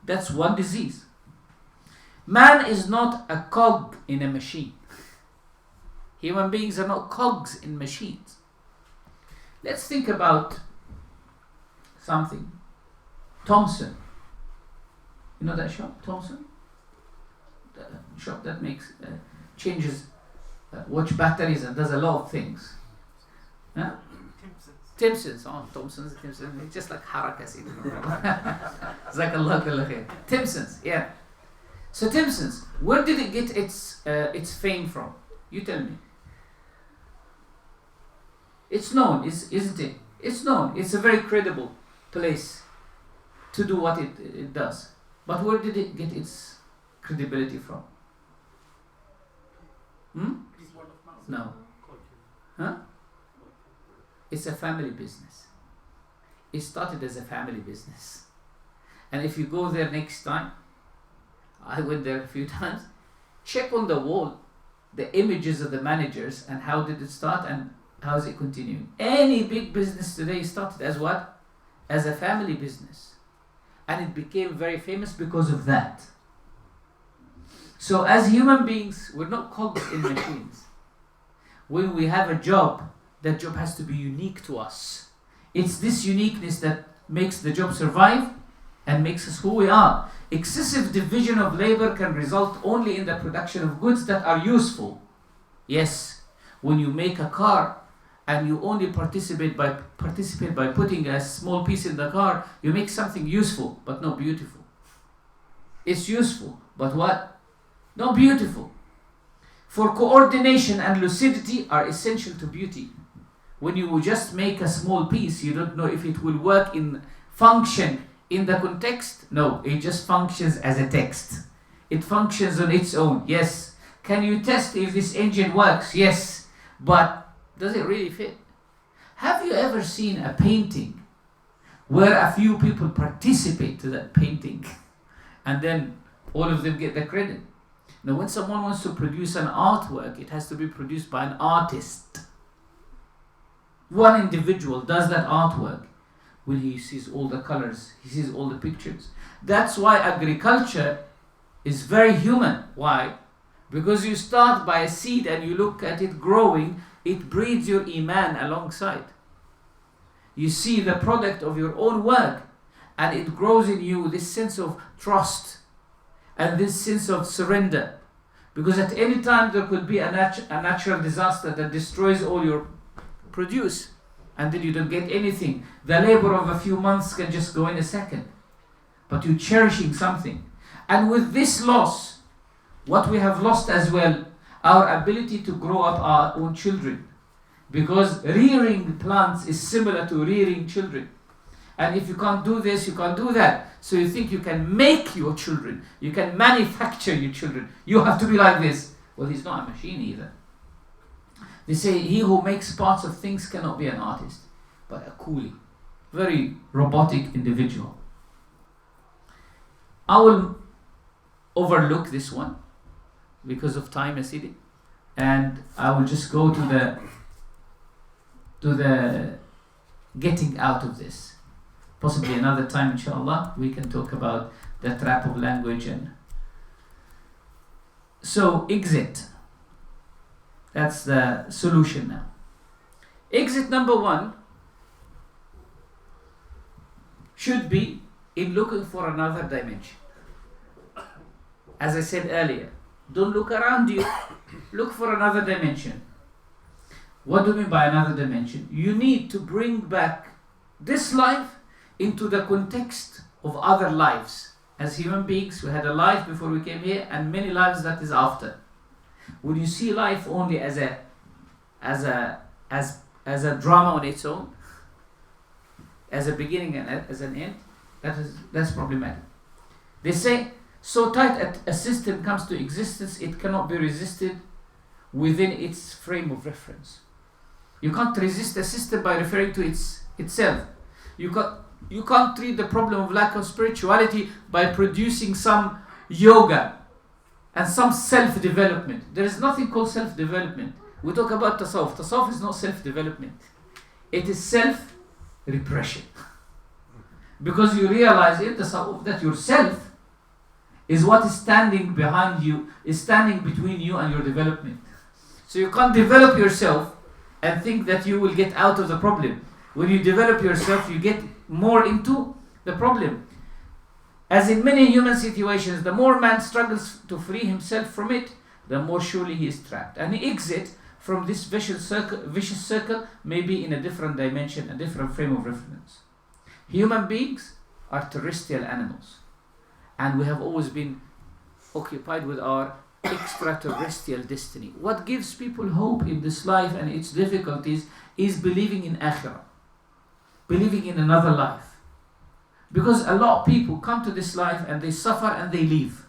That's one disease. Man is not a cog in a machine. Human beings are not cogs in machines. Let's think about something. Thomson. You know that shop, Thomson? The shop that makes changes watch batteries and does a lot of things. Huh? Timson's. Oh, Thomson's, Timson. It's just like HALAQAH. Jazakallah khair. Timson's, yeah. So Timson's, where did it get its fame from? You tell me. It's known, isn't it? It's known. It's a very credible place to do what it does. But where did it get its credibility from? No. Huh? It's a family business. It started as a family business. And if you go there next time, I went there a few times, check on the wall the images of the managers and how did it start and how is it continuing. Any big business today started as what? As a family business. And it became very famous because of that. So as human beings, we're not cogs in machines. When we have a job, that job has to be unique to us. It's this uniqueness that makes the job survive and makes us who we are. Excessive division of labor can result only in the production of goods that are useful. Yes, when you make a car and you only participate by putting a small piece in the car, you make something useful but not beautiful. It's useful, but what? Not beautiful. For coordination and lucidity are essential to beauty. When you just make a small piece, you don't know if it will work function in the context. No, it just functions as a text. It functions on its own. Yes. Can you test if this engine works? Yes. But does it really fit? Have you ever seen a painting where a few people participate to that painting and then all of them get the credit? Now, when someone wants to produce an artwork, it has to be produced by an artist. One individual does that artwork. When he sees all the colors, he sees all the pictures. That's why agriculture is very human. Why? Because you start by a seed and you look at it growing, it breeds your iman alongside. You see the product of your own work and it grows in you this sense of trust and this sense of surrender. Because at any time there could be a natural disaster that destroys all your produce and then you don't get anything. The labor of a few months can just go in a second. But you're cherishing something. And with this loss, what we have lost as well, our ability to grow up our own children. Because rearing plants is similar to rearing children. And if you can't do this, you can't do that. So you think you can make your children. You can manufacture your children. You have to be like this. Well, he's not a machine either. They say he who makes parts of things cannot be an artist, but a coolie. Very robotic individual. I will overlook this one because of time, Asidi, and I will just go to the getting out of this. Possibly another time, inshallah, we can talk about the trap of language. And so exit. That's the solution now. Exit number one should be in looking for another dimension. As I said earlier, don't look around you, look for another dimension. What do we mean by another dimension? You need to bring back this life into the context of other lives. As human beings, we had a life before we came here and many lives that is after. When you see life only as a drama on its own, as a beginning and as an end, that's problematic. They say, so tight a system comes to existence, it cannot be resisted within its frame of reference. You can't resist a system by referring to itself. You can't treat the problem of lack of spirituality by producing some yoga and some self-development. There is nothing called self-development. We talk about tasawwuf. Tasawwuf is not self-development. It is self-repression. Because you realize in tasawwuf that yourself is what is standing behind you, is standing between you and your development. So you can't develop yourself and think that you will get out of the problem. When you develop yourself, you get more into the problem. As in many human situations, the more man struggles to free himself from it, the more surely he is trapped. And the exit from this vicious circle may be in a different dimension, a different frame of reference. Human beings are terrestrial animals. And we have always been occupied with our extraterrestrial destiny. What gives people hope in this life and its difficulties is believing in akhirah. Believing in another life. Because a lot of people come to this life and they suffer and they leave.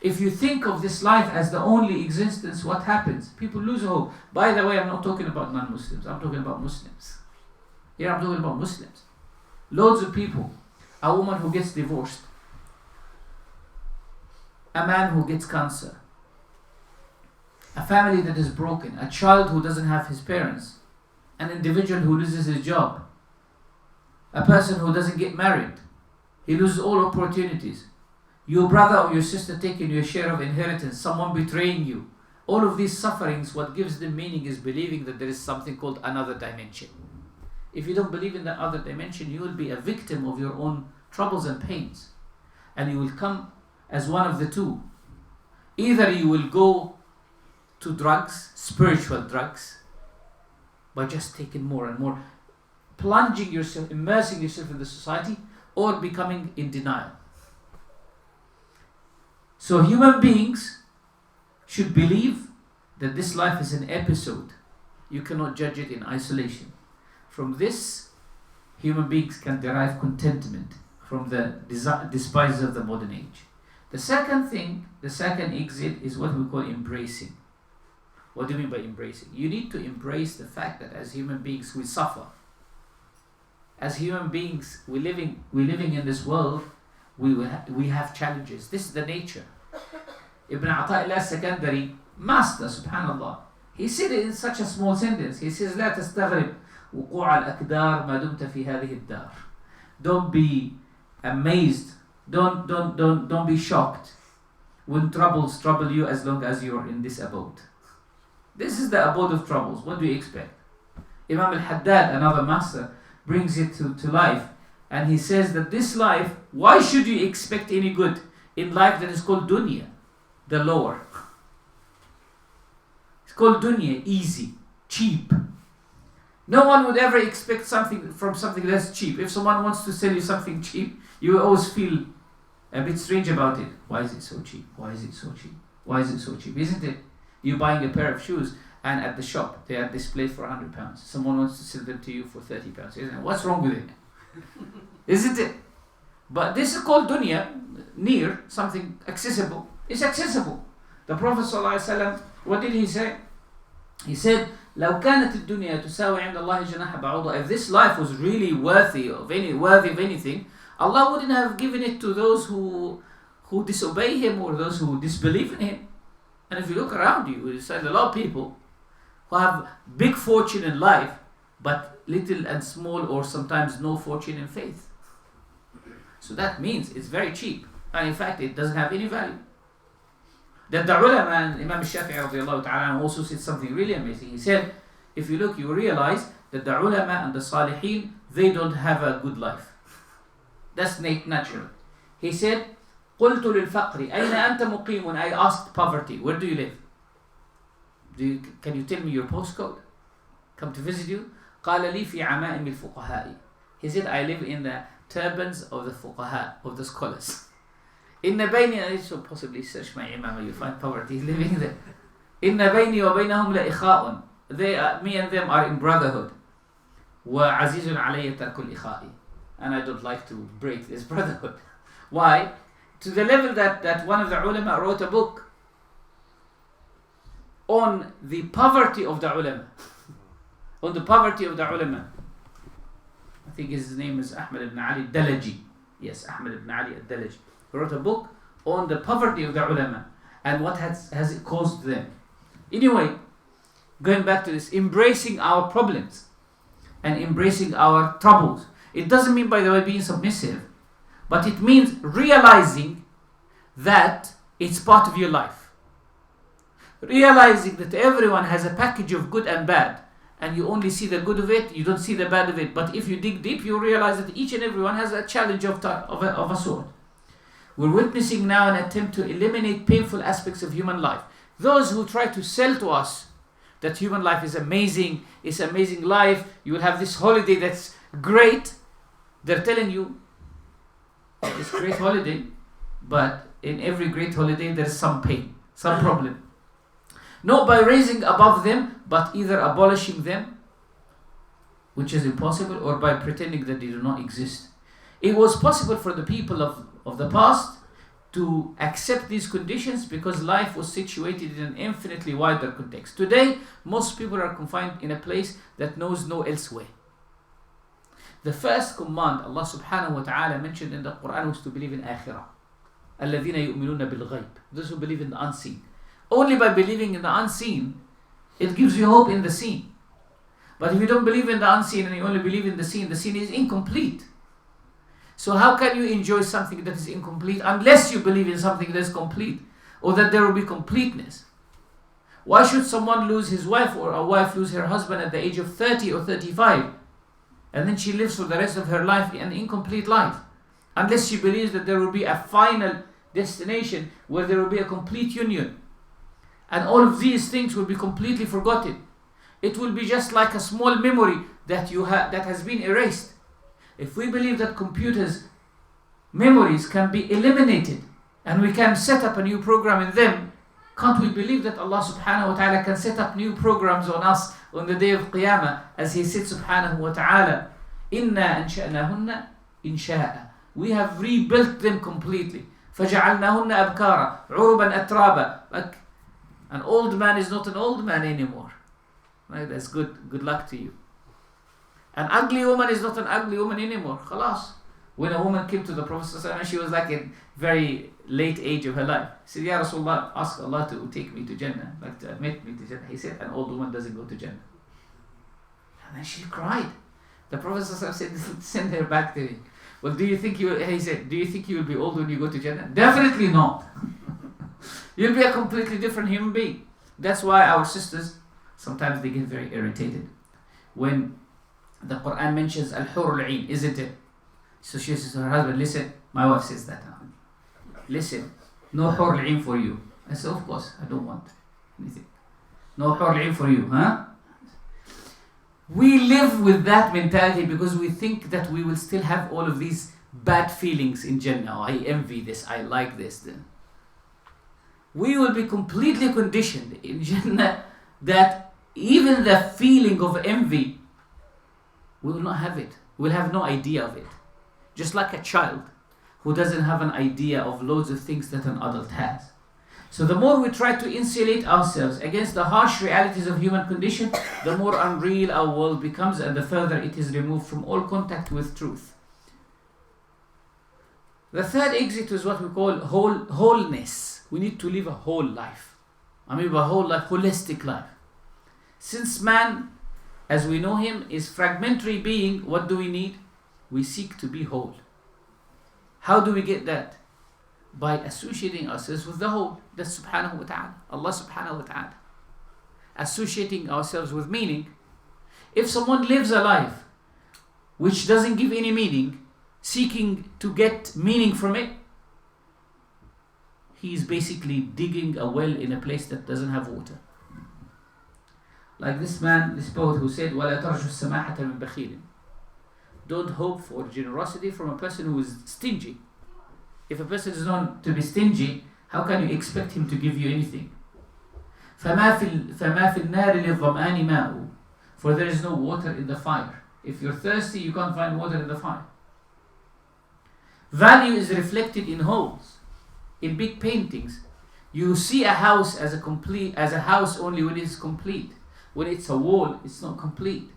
If you think of this life as the only existence, what happens? People lose hope. By the way, I'm not talking about non-Muslims. I'm talking about Muslims. Here I'm talking about Muslims. Loads of people. A woman who gets divorced. A man who gets cancer. A family that is broken. A child who doesn't have his parents. An individual who loses his job. A person who doesn't get married. He loses all opportunities. Your brother or your sister taking your share of inheritance. Someone betraying you. All of these sufferings, what gives them meaning is believing that there is something called another dimension. If you don't believe in that other dimension, you will be a victim of your own troubles and pains. And you will come as one of the two. Either you will go to drugs, spiritual drugs, by just taking more and more, plunging yourself, immersing yourself in the society, or becoming in denial. So human beings should believe that this life is an episode. You cannot judge it in isolation. From this, human beings can derive contentment from the despises of the modern age. The second thing, the second exit is what we call embracing. What do you mean by embracing? You need to embrace the fact that as human beings we suffer. As human beings, we're living in this world, we have challenges. This is the nature. Ibn Ata'illah Secondary, master, subhanallah, he said it in such a small sentence. He says, لا تستغرب وقوع الأقدار ما دمت في هذه الدار. Don't be amazed. Don't be shocked when troubles trouble you as long as you are in this abode. This is the abode of troubles. What do you expect? Imam al-Haddad, another master, brings it to life, and he says that this life, why should you expect any good in life that is called dunya, the lower? It's called dunya, easy, cheap. No one would ever expect something from something that's cheap. If someone wants to sell you something cheap, you will always feel a bit strange about it. Why is it so cheap? Why is it so cheap? Why is it so cheap? Isn't it? You're buying a pair of shoes, and at the shop they are displayed for £100. Someone wants to sell them to you for £30. Isn't it? What's wrong with it? Isn't it? But this is called dunya, near, something accessible. It's accessible. The Prophet ﷺ, what did he say? He said, لو كانت الدنيا تساوي عند الله جناح بعوضة. If this life was really worthy of anything, Allah wouldn't have given it to those who disobey Him or those who disbelieve in Him. And if you look around you, you find a lot of people who have big fortune in life, but little and small or sometimes no fortune in faith. So that means it's very cheap. And in fact, it doesn't have any value. That the ulama, and Imam Shafi'i radiallahu ta'ala also said something really amazing. He said, if you look, you realize that the ulama and the salihin, they don't have a good life. That's natural. He said, قلت للفقر أين أنت مقيم? I asked poverty, where do you live? Can you tell me your postcode? Come to visit you? قال لي في عمائم الفقهاء. He said, I live in the turbans of the fuqaha, of the scholars. إن بيني, so possibly search my imam, you find poverty living there. إن بيني وبينهم لإخاء. Me and them are in brotherhood. وعزيز علي ترك الإخاء. And I don't like to break this brotherhood. Why? To the level that one of the ulama wrote a book on the poverty of the ulama. On the poverty of the ulama. I think his name is Ahmed ibn Ali Dalaji. Yes, Ahmed ibn Ali Dalaji. He wrote a book on the poverty of the ulama and what has it caused them. Anyway, going back to this, embracing our problems and embracing our troubles. It doesn't mean, by the way, being submissive, but it means realizing that it's part of your life. Realizing that everyone has a package of good and bad, and you only see the good of it, you don't see the bad of it. But if you dig deep, you realize that each and everyone has a challenge of a sort. We're witnessing now an attempt to eliminate painful aspects of human life. Those who try to sell to us that human life is amazing, it's an amazing life, you will have this holiday that's great, they're telling you it's great holiday, but in every great holiday there's some pain, some problem. Not by raising above them, but either abolishing them, which is impossible, or by pretending that they do not exist. It was possible for the people of the past to accept these conditions because life was situated in an infinitely wider context. Today, most people are confined in a place that knows no elsewhere. The first command Allah subhanahu wa ta'ala mentioned in the Quran was to believe in Akhirah. الَّذِينَ يُؤْمِنُونَ بِالْغَيْبِ. Those who believe in the unseen. Only by believing in the unseen, it gives you hope in the seen. But if you don't believe in the unseen and you only believe in the seen is incomplete. So how can you enjoy something that is incomplete unless you believe in something that is complete, or that there will be completeness? Why should someone lose his wife, or a wife lose her husband at the age of 30 or 35, and then she lives for the rest of her life an incomplete life, unless she believes that there will be a final destination where there will be a complete union, and all of these things will be completely forgotten? It will be just like a small memory that that has been erased. If we believe that computers' memories can be eliminated and we can set up a new program in them, can't we believe that Allah subhanahu wa ta'ala can set up new programs on us on the day of Qiyamah, as He said subhanahu wa ta'ala, إِنَّا أَنْشَأْنَاهُنَّ إِنْشَاءً. We have rebuilt them completely. فَجَعَلْنَاهُنَّ أَبْكَارًا عُرُبًا أَتْرَابًا. Like an old man is not an old man anymore. Right? That's good luck to you. An ugly woman is not an ugly woman anymore. Khalas. When a woman came to the Prophet ﷺ, she was like in very late age of her life. She said, Ya Rasulullah, ask Allah to take me to Jannah, like to admit me to Jannah. He said, an old woman doesn't go to Jannah. And then she cried. The Prophet ﷺ said, send her back to me. Well, he said, do you think you will be old when you go to Jannah? Definitely not. You'll be a completely different human being. That's why our sisters, sometimes they get very irritated when the Quran mentions Al-Hur Al-Ain, isn't it? So she says to her husband, listen, my wife says that now. Listen, no Hur Al-Ain for you. I said, of course, I don't want anything. No Hur Al-Ain for you, huh? We live with that mentality because we think that we will still have all of these bad feelings in Jannah. Oh, I envy this, I like this. We will be completely conditioned in Jannah that even the feeling of envy, we will not have it. We'll have no idea of it. Just like a child who doesn't have an idea of loads of things that an adult has. So the more we try to insulate ourselves against the harsh realities of human condition, the more unreal our world becomes and the further it is removed from all contact with truth. The third exit is what we call wholeness. We need to live a whole life. I mean a whole life, holistic life. Since man, as we know him, is fragmentary being, what do we need? We seek to be whole. How do we get that? By associating ourselves with the whole. That's subhanahu wa ta'ala. Allah subhanahu wa ta'ala. Associating ourselves with meaning. If someone lives a life which doesn't give any meaning, seeking to get meaning from it, he is basically digging a well in a place that doesn't have water. Like this man, this poet who said, وَلَا تَرْجُ السَّمَاحَةَ مِنْ بَخِيلٍ. Don't hope for generosity from a person who is stingy. If a person is known to be stingy, how can you expect him to give you anything? فَمَا فِي النَّارِ لِلظَّمْآنِ مَاءُ. For there is no water in the fire. If you're thirsty, you can't find water in the fire. Value is reflected in holes, in big paintings. You see a house as a house only when it's complete. When it's a wall, it's not complete.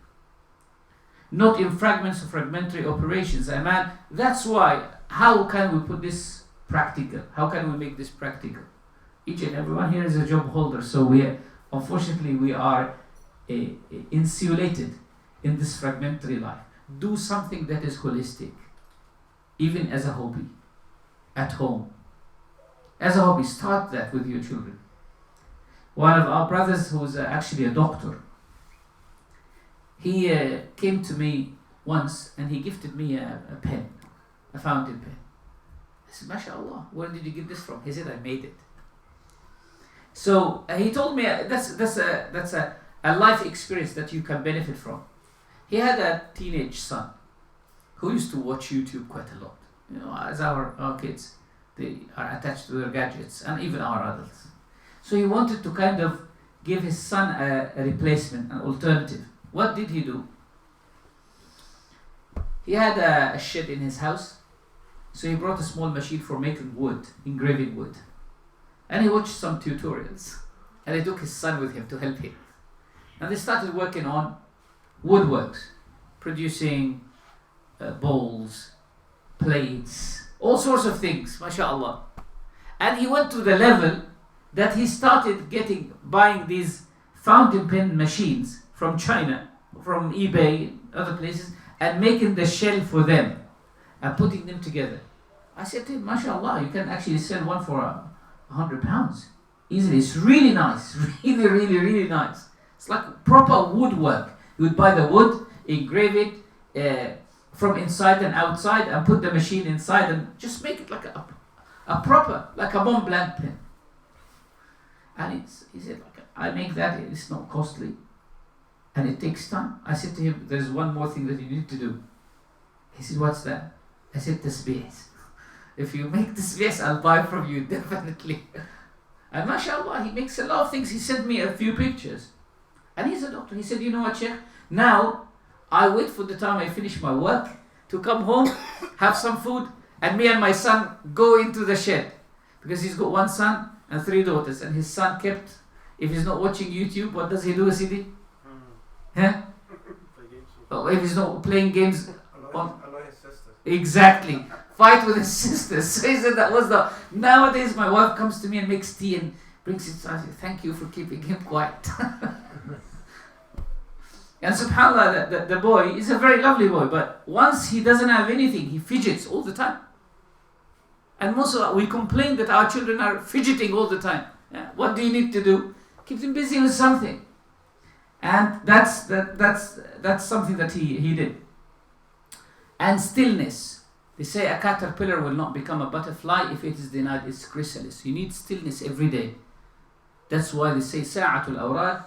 Not in fragments of fragmentary operations. That's why, how can we put this practical? How can we make this practical? Each and everyone here is a job holder, so unfortunately we are insulated in this fragmentary life. Do something that is holistic, even as a hobby, at home. As a hobby, start that with your children. One of our brothers, who was actually a doctor, he came to me once and he gifted me a pen, a fountain pen. I said, MashaAllah, where did you get this from? He said, I made it. So he told me that's a life experience that you can benefit from. He had a teenage son who used to watch YouTube quite a lot. You know, as our kids, they are attached to their gadgets, and even our adults. So he wanted to kind of give his son a replacement, an alternative. What did he do? He had a shed in his house, So he brought a small machine for making wood, engraving wood. And he watched some tutorials. And he took his son with him to help him. And they started working on woodworks, producing bowls, plates, all sorts of things, mashallah. And he went to the level that he started buying these fountain pen machines from China, from eBay, other places, and making the shell for them and putting them together. I said to him, mashallah, you can actually sell one for £100 easily. It's really nice, really, really, really nice. It's like proper woodwork. You would buy the wood, engrave it from inside and outside, and put the machine inside and just make it like a proper, like a Mont Blanc pen. And he said, I make that, it's not costly. And it takes time. I said to him, there's one more thing that you need to do. He said, what's that? I said, tasbihs. If you make tasbihs, I'll buy from you, definitely. And mashallah, he makes a lot of things. He sent me a few pictures. And he's a doctor. He said, you know what, Sheikh? Now, I wait for the time I finish my work to come home, have some food, and me and my son go into the shed. Because he's got one son and 3 daughters. And his son kept, if he's not watching YouTube, what does he do, Sidi? Huh? Oh, if he's not playing games on... Exactly. Fight with his sisters. So he said that was the... Nowadays my wife comes to me and makes tea and brings it. I say, thank you for keeping him quiet. And subhanAllah, the boy is a very lovely boy, but once he doesn't have anything, he fidgets all the time. And most of us, we complain that our children are fidgeting all the time. Yeah? What do you need to do? Keep them busy with something. And that's something that he did. And stillness. They say a caterpillar will not become a butterfly if it is denied its chrysalis. You need stillness every day. That's why they say ساعة الأوراد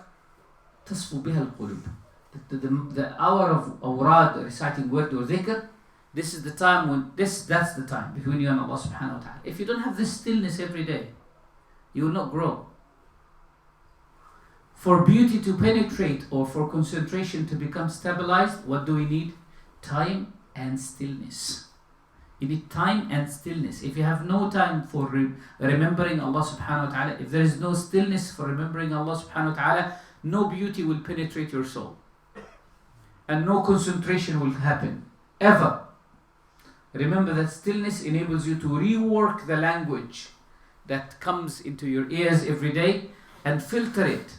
تصفو بها القلوب. The hour of awrad, reciting word or dhikr, this is the time when that's the time between you and Allah subhanahu wa ta'ala. If you don't have this stillness every day, you will not grow. For beauty to penetrate or for concentration to become stabilized, what do we need? Time and stillness. You need time and stillness. If you have no time for remembering Allah subhanahu wa ta'ala, if there is no stillness for remembering Allah subhanahu wa ta'ala, no beauty will penetrate your soul. And no concentration will happen. Ever. Remember that stillness enables you to rework the language that comes into your ears every day and filter it.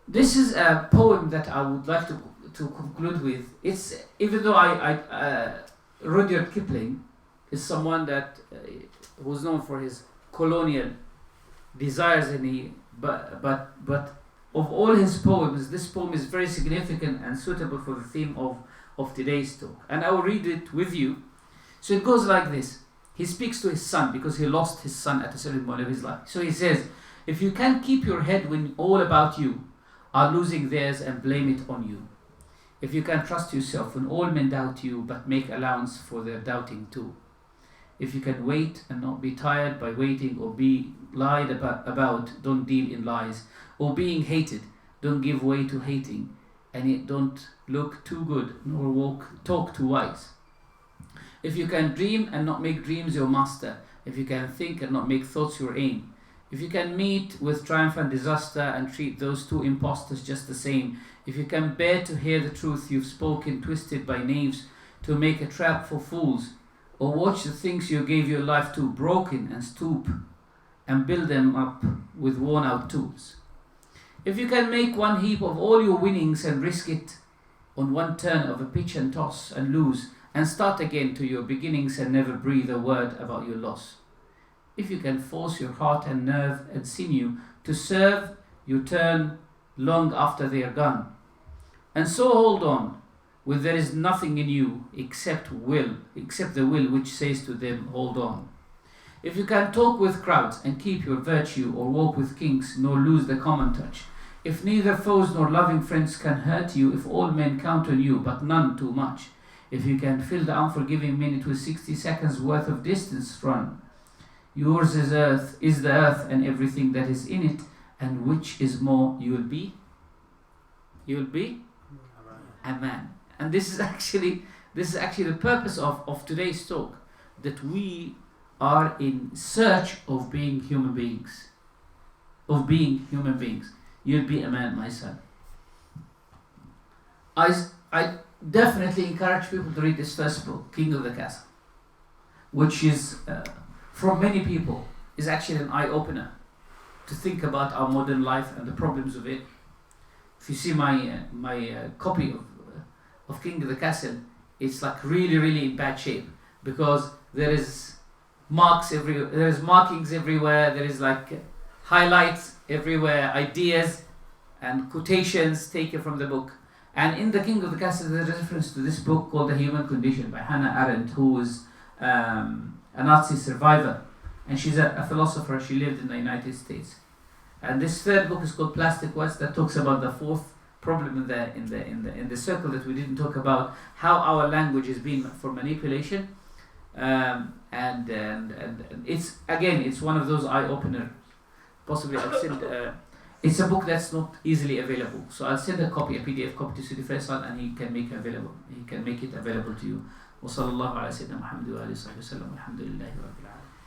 This is a poem that I would like to conclude with. It's, even though Rudyard Kipling is someone that who's known for his colonial desires, and but of all his poems, this poem is very significant and suitable for the theme of today's talk. And I will read it with you. So it goes like this. He speaks to his son because he lost his son at a certain point of his life. So he says, if you can't keep your head when all about you are losing theirs and blame it on you. If you can trust yourself when all men doubt you but make allowance for their doubting too. If you can wait and not be tired by waiting or be lied about, don't deal in lies. Or being hated, don't give way to hating. And yet don't look too good nor talk too wise. If you can dream and not make dreams your master. If you can think and not make thoughts your aim. If you can meet with triumph and disaster and treat those two impostors just the same. If you can bear to hear the truth you've spoken twisted by knaves to make a trap for fools. Or watch the things you gave your life to broken and stoop and build them up with worn out tools. If you can make one heap of all your winnings and risk it on one turn of a pitch and toss and lose and start again to your beginnings and never breathe a word about your loss. If you can force your heart and nerve and sinew to serve, you turn long after they are gone. And so hold on, with there is nothing in you except the will which says to them, hold on. If you can talk with crowds and keep your virtue, or walk with kings nor lose the common touch. If neither foes nor loving friends can hurt you, if all men count on you but none too much. If you can fill the unforgiving minute with 60 seconds worth of distance run. Yours is the earth and everything that is in it, and which is more you'll be? You'll be? a man. And this is actually the purpose of today's talk, that we are in search of being human beings. You'll be a man, my son. I definitely encourage people to read this first book, King of the Castle, which is, for many people, is actually an eye-opener to think about our modern life and the problems of it. If you see my copy of King of the Castle, it's like really in bad shape, because there is markings everywhere, there is like highlights everywhere, ideas and quotations taken from the book. And in the King of the Castle, there's a reference to this book called The Human Condition by Hannah Arendt, who was a Nazi survivor, and she's a philosopher. She lived in the United States. And this third book is called Plastic Words, that talks about the fourth problem in the circle that we didn't talk about, how our language is being for manipulation, and it's one of those eye-opener. Possibly I'll send. It's a book that's not easily available, so I'll send a PDF copy to Sidi Faisal, and he can make it available to you. وصلى الله على سيدنا محمد وآله وصحبه وسلم والحمد لله رب العالمين.